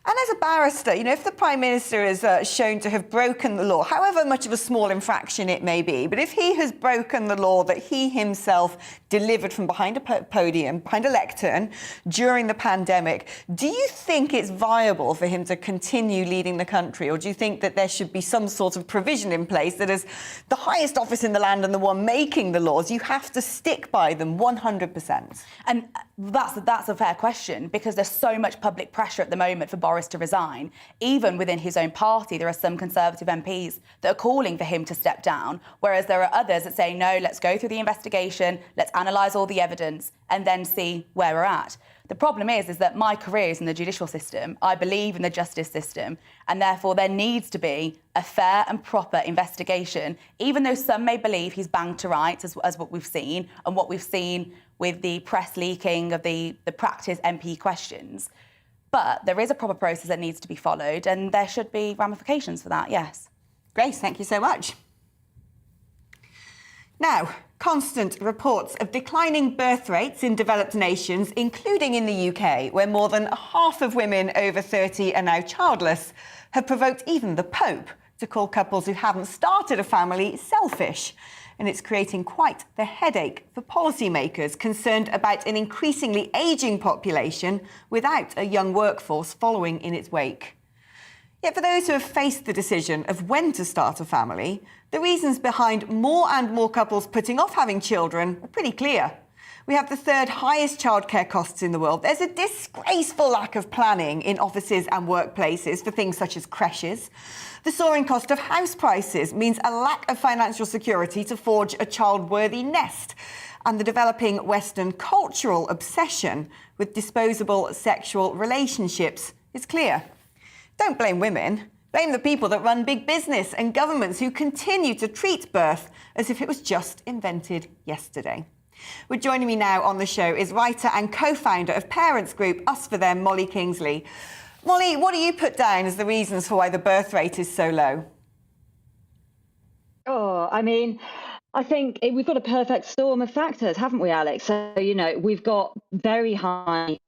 And as a barrister, if the Prime Minister is shown to have broken the law, however much of a small infraction it may be, but if he has broken the law that he himself delivered from behind a podium, behind a lectern, during the pandemic, do you think it's viable for him to continue leading the country? Or do you think that there should be some sort of provision in place that as the highest office in the land and the one making the laws, you have to stick by them 100%? And that's a fair question, because there's so much public pressure at the moment for Boris to resign. Even within his own party, there are some Conservative MPs that are calling for him to step down, whereas there are others that say, no, let's go through the investigation, let's analyse all the evidence and then see where we're at. The problem is that my career is in the judicial system. I believe in the justice system, and therefore there needs to be a fair and proper investigation, even though some may believe he's banged to rights, as what we've seen, and what we've seen with the press leaking of the practice MP questions. But there is a proper process that needs to be followed, and there should be ramifications for that, yes. Grace, thank you so much. Now, constant reports of declining birth rates in developed nations, including in the UK, where more than half of women over 30 are now childless, have provoked even the Pope to call couples who haven't started a family selfish. And it's creating quite the headache for policymakers concerned about an increasingly ageing population without a young workforce following in its wake. Yet for those who have faced the decision of when to start a family, the reasons behind more and more couples putting off having children are pretty clear. We have the third highest childcare costs in the world. There's a disgraceful lack of planning in offices and workplaces for things such as creches. The soaring cost of house prices means a lack of financial security to forge a child-worthy nest. And the developing Western cultural obsession with disposable sexual relationships is clear. Don't blame women. Blame the people that run big business and governments who continue to treat birth as if it was just invented yesterday. Well, joining me now on the show is writer and co-founder of parents group Us For Them, Molly Kingsley. Molly, what do you put down as the reasons for why the birth rate is so low? Oh, I mean, I think we've got a perfect storm of factors, haven't we, Alex? So, we've got very high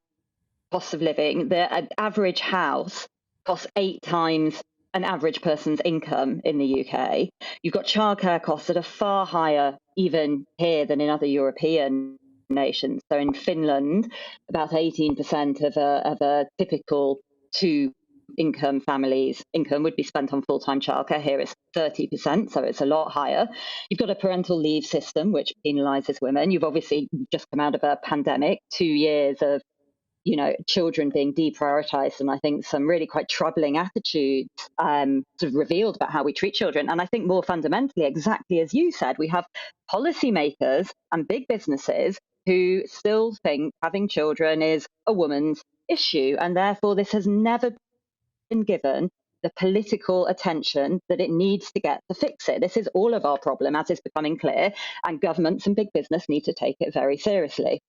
costs of living. The average house costs 8 times an average person's income in the UK. You've got childcare costs that are far higher even here than in other European nations. So in Finland, about 18% of a typical 2-income family's income would be spent on full-time childcare. Here it's 30%, so it's a lot higher. You've got a parental leave system which penalises women. You've obviously just come out of a pandemic, 2 years of children being deprioritised, and I think some really quite troubling attitudes sort of revealed about how we treat children. And I think more fundamentally, exactly as you said, we have policymakers and big businesses who still think having children is a woman's issue, and therefore this has never been given the political attention that it needs to get to fix it. This is all of our problem, as is becoming clear, and governments and big business need to take it very seriously.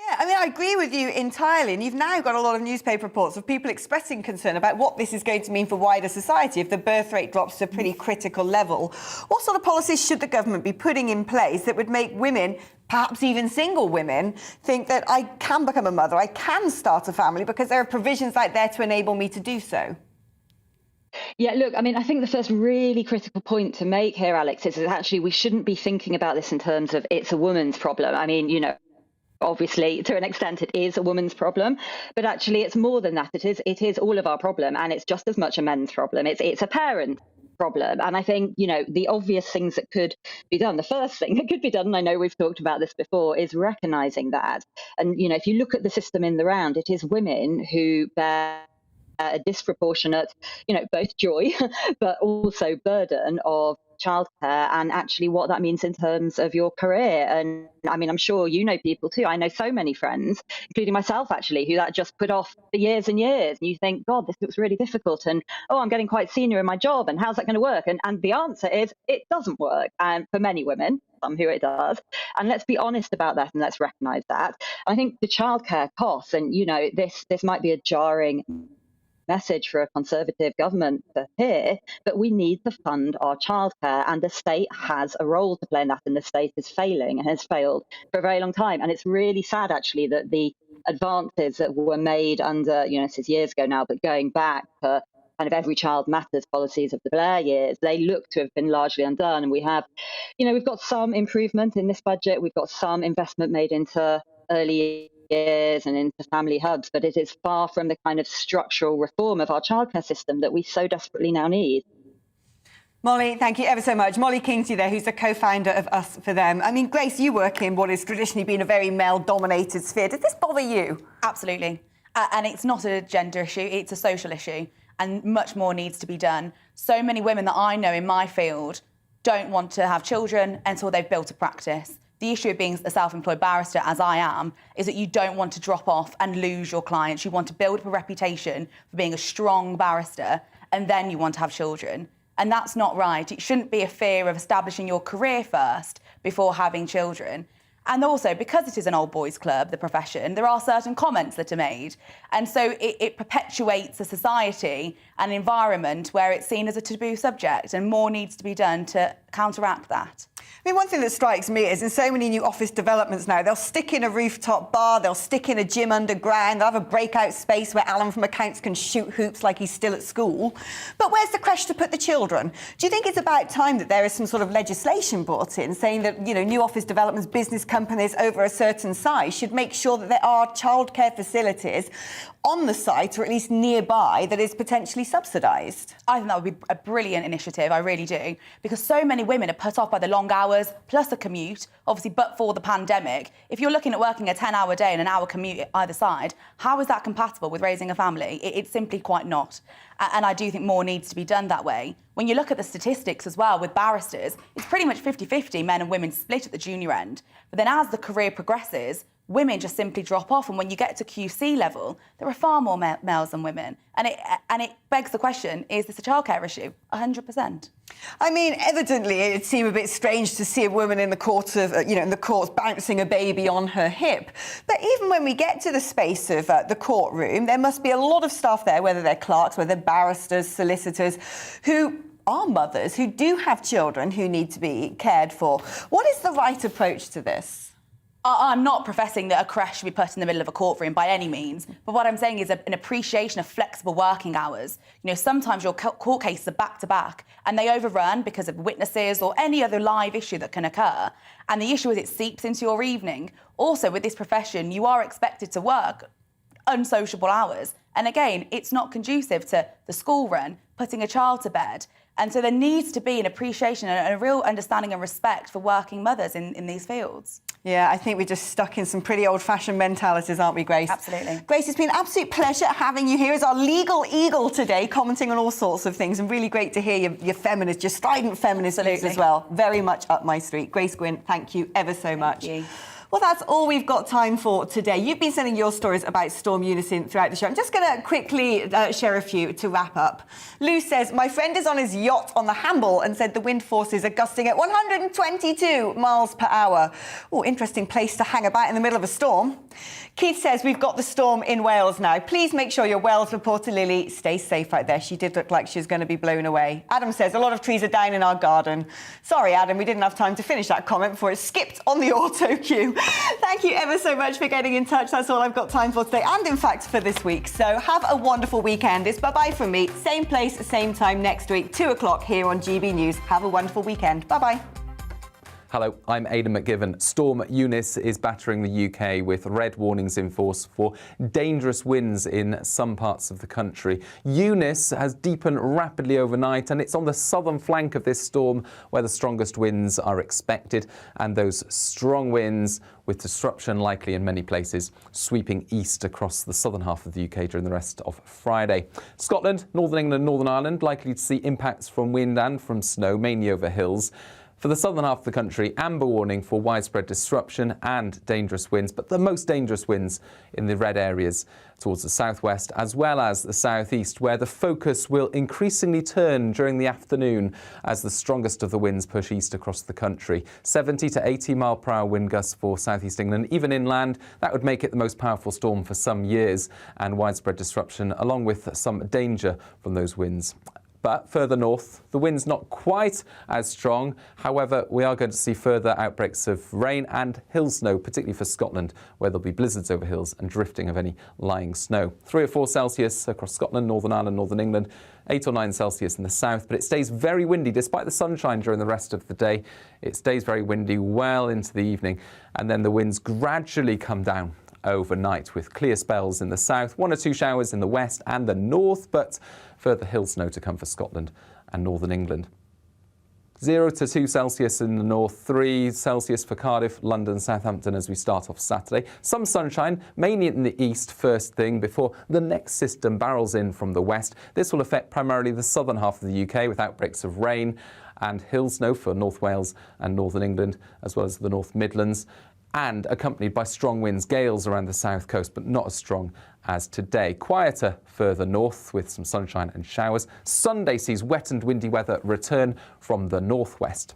Yeah, I mean, I agree with you entirely. And you've now got a lot of newspaper reports of people expressing concern about what this is going to mean for wider society if the birth rate drops to a pretty critical level. What sort of policies should the government be putting in place that would make women, perhaps even single women, think that I can become a mother, I can start a family, because there are provisions out there to enable me to do so? Yeah, look, I mean, I think the first really critical point to make here, Alex, is that actually we shouldn't be thinking about this in terms of it's a woman's problem. I mean, obviously, to an extent, it is a woman's problem, but actually it's more than that. It is all of our problem, and it's just as much a men's problem. It's a parent problem. And I think, the obvious things that could be done, the first thing that could be done, and I know we've talked about this before, is recognising that. And, if you look at the system in the round, it is women who bear a disproportionate, both joy, but also burden of childcare, and actually what that means in terms of your career. And I mean, I'm sure you know people too. I know so many friends, including myself actually, who that just put off for years and years. And you think, God, this looks really difficult. And I'm getting quite senior in my job. And how's that going to work? And the answer is it doesn't work. And for many women, some who it does. And let's be honest about that, and let's recognise that. I think the childcare costs, and this might be a jarring message for a Conservative government to hear, but we need to fund our childcare, and the state has a role to play in that, and the state is failing and has failed for a very long time. And it's really sad actually that the advances that were made under, this is years ago now, but going back to kind of Every Child Matters policies of the Blair years, they look to have been largely undone. And we have, we've got some improvement in this budget, we've got some investment made into early years and into family hubs, but it is far from the kind of structural reform of our childcare system that we so desperately now need. Molly, thank you ever so much. Molly Kingsley there, who's the co-founder of Us For Them. I mean, Grace, you work in what has traditionally been a very male-dominated sphere. Does this bother you? Absolutely. And it's not a gender issue, it's a social issue. And much more needs to be done. So many women that I know in my field don't want to have children until they've built a practice. The issue of being a self-employed barrister, as I am, is that you don't want to drop off and lose your clients. You want to build up a reputation for being a strong barrister, and then you want to have children. And that's not right. It shouldn't be a fear of establishing your career first before having children. And also, because it is an old boys' club, the profession, there are certain comments that are made. And so it perpetuates a society, an environment where it's seen as a taboo subject, and more needs to be done to counteract that. I mean, one thing that strikes me is in so many new office developments now, they'll stick in a rooftop bar, they'll stick in a gym underground, they'll have a breakout space where Alan from accounts can shoot hoops like he's still at school. But where's the creche to put the children? Do you think it's about time that there is some sort of legislation brought in saying that, new office developments, business companies over a certain size should make sure that there are childcare facilities on the site, or at least nearby, that is potentially subsidised? I think that would be a brilliant initiative, I really do, because so many women are put off by the long hours, plus a commute, obviously, but for the pandemic. If you're looking at working a 10-hour day and an hour commute either side, how is that compatible with raising a family? It's simply quite not. And I do think more needs to be done that way. When you look at the statistics as well with barristers, it's pretty much 50-50 men and women split at the junior end. But then as the career progresses, women just simply drop off. And when you get to QC level, there are far more males than women. And it begs the question, is this a childcare issue? 100%. I mean, evidently, it seemed a bit strange to see a woman in the court of, in the courts bouncing a baby on her hip. But even when we get to the space of the courtroom, there must be a lot of staff there, whether they're clerks, whether they're barristers, solicitors, who are mothers, who do have children who need to be cared for. What is the right approach to this? I'm not professing that a creche should be put in the middle of a courtroom by any means, but what I'm saying is an appreciation of flexible working hours. Sometimes your court cases are back-to-back and they overrun because of witnesses or any other live issue that can occur. And the issue is it seeps into your evening. Also, with this profession, you are expected to work unsociable hours. And again, it's not conducive to the school run, putting a child to bed. And so there needs to be an appreciation and a real understanding and respect for working mothers in these fields. Yeah, I think we're just stuck in some pretty old-fashioned mentalities, aren't we, Grace? Absolutely. Grace, it's been an absolute pleasure having you here as our legal eagle today, commenting on all sorts of things, and really great to hear your feminist, your strident feminist views as well. Very much up my street. Grace Gwynn, thank you ever so much. Thank you. Well, that's all we've got time for today. You've been sending your stories about Storm Eunice throughout the show. I'm just going to quickly share a few to wrap up. Lou says, my friend is on his yacht on the Hamble and said the wind forces are gusting at 122 miles per hour. Oh, interesting place to hang about in the middle of a storm. Keith says, we've got the storm in Wales now. Please make sure your Wales reporter Lily stays safe out there. She did look like she was going to be blown away. Adam says, a lot of trees are down in our garden. Sorry, Adam, we didn't have time to finish that comment before it skipped on the auto cue. Thank you ever so much for getting in touch. That's all I've got time for today, and in fact for this week. So have a wonderful weekend. It's bye-bye from me. Same place, same time next week, 2 o'clock here on GB News. Have a wonderful weekend. Bye-bye. Hello, I'm Aidan McGivern. Storm Eunice is battering the UK with red warnings in force for dangerous winds in some parts of the country. Eunice has deepened rapidly overnight, and it's on the southern flank of this storm where the strongest winds are expected, and those strong winds with disruption likely in many places sweeping east across the southern half of the UK during the rest of Friday. Scotland, Northern England, Northern Ireland likely to see impacts from wind and from snow, mainly over hills. For the southern half of the country, amber warning for widespread disruption and dangerous winds, but the most dangerous winds in the red areas towards the southwest as well as the southeast, where the focus will increasingly turn during the afternoon as the strongest of the winds push east across the country. 70 to 80 mile per hour wind gusts for southeast England, even inland. That would make it the most powerful storm for some years, and widespread disruption along with some danger from those winds. But further north, the wind's not quite as strong. However, we are going to see further outbreaks of rain and hill snow, particularly for Scotland, where there'll be blizzards over hills and drifting of any lying snow. 3 or 4 Celsius across Scotland, Northern Ireland, Northern England, 8 or 9 Celsius in the south. But it stays very windy despite the sunshine during the rest of the day. It stays very windy well into the evening, and then the winds gradually come down overnight with clear spells in the south, 1 or 2 showers in the west and the north, but further hill snow to come for Scotland and northern England. 0 to 2 Celsius in the north, 3 Celsius for Cardiff, London, Southampton as we start off Saturday. Some sunshine, mainly in the east first thing before the next system barrels in from the west. This will affect primarily the southern half of the UK with outbreaks of rain and hill snow for North Wales and northern England, as well as the North Midlands, and accompanied by strong winds, gales around the south coast, but not as strong as today. Quieter further north with some sunshine and showers. Sunday sees wet and windy weather return from the northwest.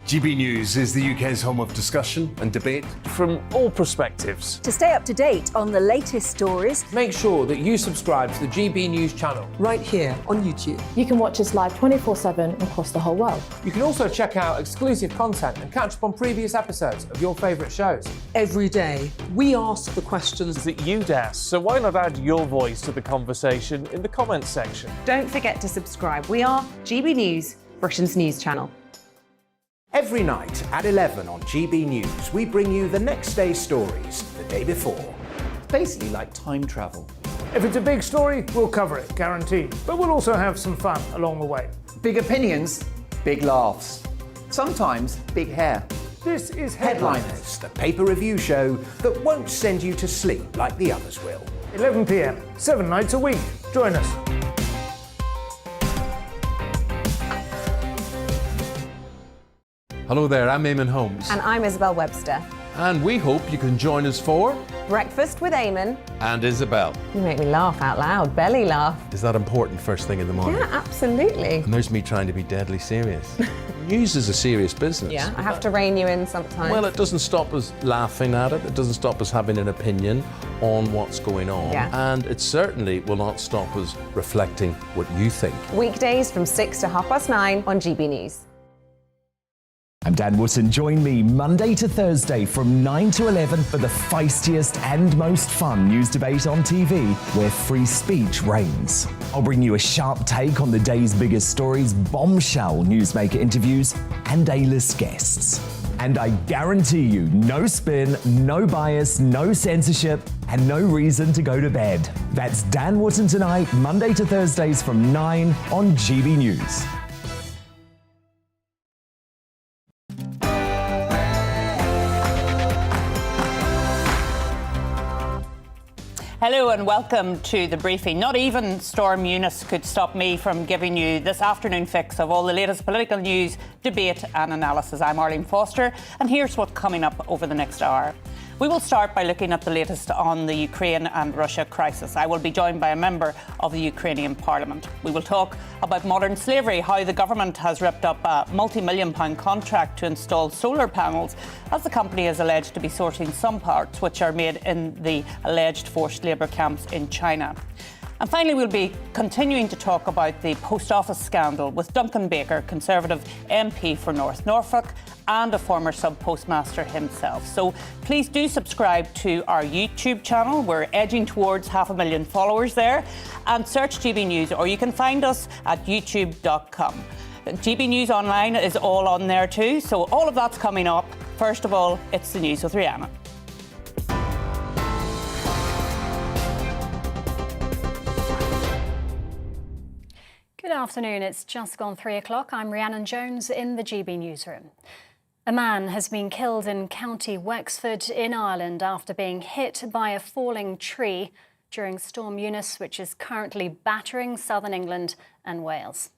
GB News is the UK's home of discussion and debate from all perspectives. To stay up to date on the latest stories, Make sure that you subscribe to the GB News channel. right here on YouTube. You can watch us live 24/7 across the whole world. You can also check out exclusive content and catch up on previous episodes of your favourite shows. Every day, we ask the questions That you'd ask, so why not add your voice to the conversation in the comments section? Don't forget to subscribe. We are GB News, Britain's news channel. Every night at 11 on GB News, we bring you the next day's stories the day before. It's basically like time travel. If it's a big story, we'll cover it, guaranteed. But we'll also have some fun along the way. Big opinions, big laughs. Sometimes big hair. This is Headliners, the paper review show that won't send you to sleep like the others will. 11 p.m, 7 nights a week. Join us. Hello there, I'm Eamon Holmes. And I'm Isabel Webster. And we hope you can join us for Breakfast with Eamon. And Isabel. You make me laugh out loud, belly laugh. Is that important first thing in the morning? Yeah, absolutely. And there's me trying to be deadly serious. News is a serious business. Yeah, I have to rein you in sometimes. Well, it doesn't stop us laughing at it. It doesn't stop us having an opinion on what's going on. Yeah. And it certainly will not stop us reflecting what you think. Weekdays from 6 to 9:30 on GB News. I'm Dan Wootton. Join me Monday to Thursday from 9 to 11 for the feistiest and most fun news debate on TV, where free speech reigns. I'll bring you a sharp take on the day's biggest stories, bombshell newsmaker interviews, and A-list guests. And I guarantee you, no spin, no bias, no censorship, and no reason to go to bed. That's Dan Wootton tonight, Monday to Thursdays from 9 on GB News. Hello and welcome to the briefing. Not even Storm Eunice could stop me from giving you this afternoon fix of all the latest political news, debate and analysis. I'm Arlene Foster and here's what's coming up over the next hour. We will start by looking at the latest on the Ukraine and Russia crisis. I will be joined by a member of the Ukrainian Parliament. We will talk about modern slavery, how the government has ripped up a multi-million-pound contract to install solar panels, as the company is alleged to be sourcing some parts which are made in the alleged forced labour camps in China. And finally, we'll be continuing to talk about the post office scandal with Duncan Baker, Conservative MP for North Norfolk and a former sub-postmaster himself. So please do subscribe to our YouTube channel. We're edging towards 500,000 followers there. And search GB News, or you can find us at youtube.com. GB News Online is all on there too. So all of that's coming up. First of all, it's the news with Rihanna. Good afternoon, it's just gone 3 o'clock. I'm Rhiannon Jones in the GB newsroom. A man has been killed in County Wexford in Ireland after being hit by a falling tree during Storm Eunice, which is currently battering southern England and Wales.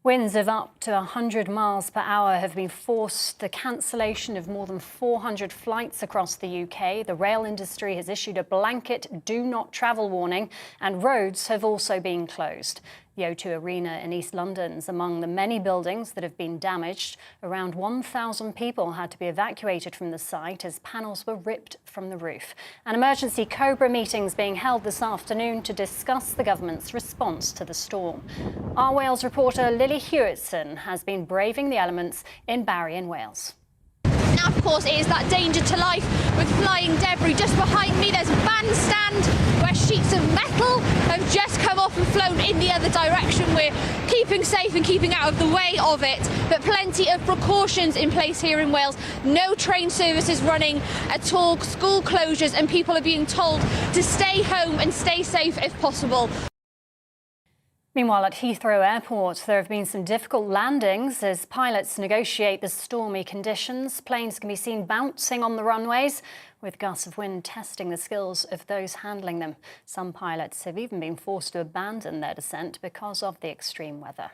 Winds of up to 100 miles per hour have been forced the cancellation of more than 400 flights across the UK. The rail industry has issued a blanket do not travel warning, and roads have also been closed. The O2 Arena in East London is among the many buildings that have been damaged. Around 1,000 people had to be evacuated from the site as panels were ripped from the roof. An emergency COBRA meeting is being held this afternoon to discuss the government's response to the storm. Our Wales reporter Lily Hewitson has been braving the elements in Barry in Wales. Now, of course, it is that danger to life with flying debris. Just behind me, there's a bandstand where sheets of metal have just come off and flown in the other direction. We're keeping safe and keeping out of the way of it, but plenty of precautions in place here in Wales. No train services running at all, school closures, and people are being told to stay home and stay safe if possible. Meanwhile, at Heathrow Airport, there have been some difficult landings as pilots negotiate the stormy conditions. Planes can be seen bouncing on the runways, with gusts of wind testing the skills of those handling them. Some pilots have even been forced to abandon their descent because of the extreme weather.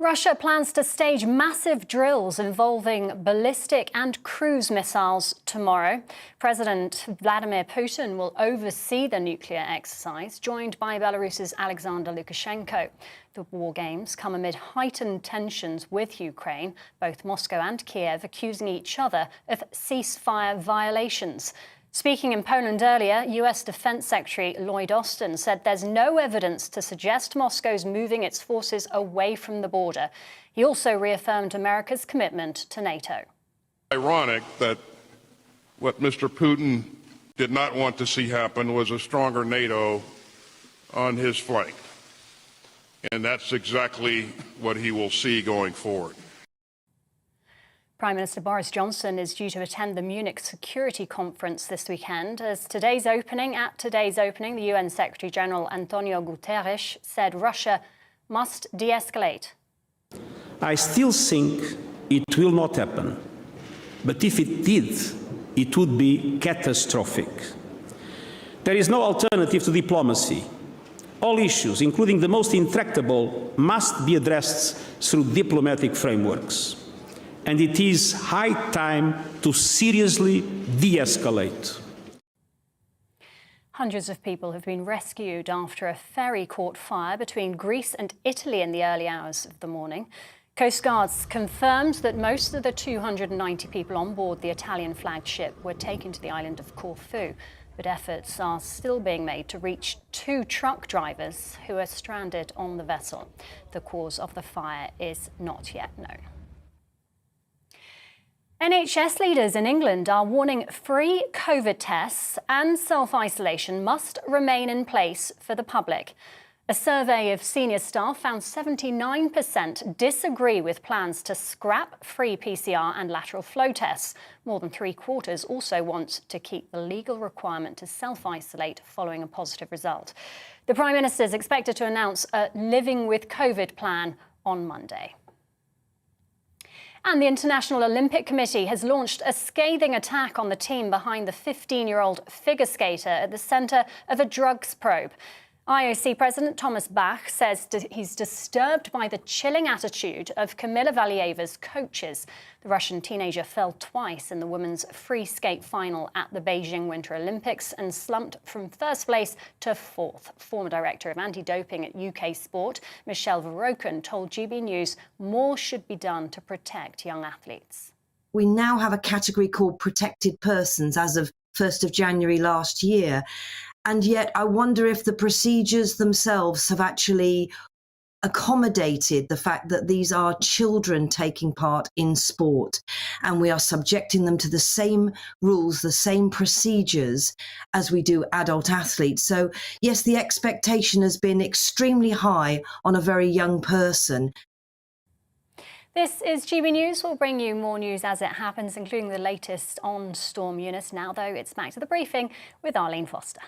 Russia plans to stage massive drills involving ballistic and cruise missiles tomorrow. President Vladimir Putin will oversee the nuclear exercise, joined by Belarus's Alexander Lukashenko. The war games come amid heightened tensions with Ukraine, both Moscow and Kiev accusing each other of ceasefire violations. Speaking in Poland earlier, US Defense Secretary Lloyd Austin said there's no evidence to suggest Moscow's moving its forces away from the border. He also reaffirmed America's commitment to NATO. Ironic that what Mr. Putin did not want to see happen was a stronger NATO on his flank. And that's exactly what he will see going forward. Prime Minister Boris Johnson is due to attend the Munich Security Conference this weekend. At today's opening, the UN Secretary-General Antonio Guterres said Russia must de-escalate. I still think it will not happen. But if it did, it would be catastrophic. There is no alternative to diplomacy. All issues, including the most intractable, must be addressed through diplomatic frameworks. And it is high time to seriously de-escalate. Hundreds of people have been rescued after a ferry caught fire between Greece and Italy in the early hours of the morning. Coast Guards confirmed that most of the 290 people on board the Italian-flagged ship were taken to the island of Corfu, but efforts are still being made to reach 2 truck drivers who are stranded on the vessel. The cause of the fire is not yet known. NHS leaders in England are warning free COVID tests and self-isolation must remain in place for the public. A survey of senior staff found 79% disagree with plans to scrap free PCR and lateral flow tests. More than 3/4 also want to keep the legal requirement to self-isolate following a positive result. The Prime Minister is expected to announce a Living with COVID plan on Monday. And the International Olympic Committee has launched a scathing attack on the team behind the 15-year-old figure skater at the centre of a drugs probe. IOC President Thomas Bach says he's disturbed by the chilling attitude of Kamila Valieva's coaches. The Russian teenager fell twice in the women's free skate final at the Beijing Winter Olympics and slumped from first place to 4th. Former director of anti-doping at UK Sport, Michelle Verroken, told GB News more should be done to protect young athletes. We now have a category called protected persons as of 1st of January last year. And yet I wonder if the procedures themselves have actually accommodated the fact that these are children taking part in sport and we are subjecting them to the same rules, the same procedures as we do adult athletes. So yes, the expectation has been extremely high on a very young person. This is GB News. We'll bring you more news as it happens, including the latest on Storm Eunice. Now, though, it's back to the briefing with Arlene Foster.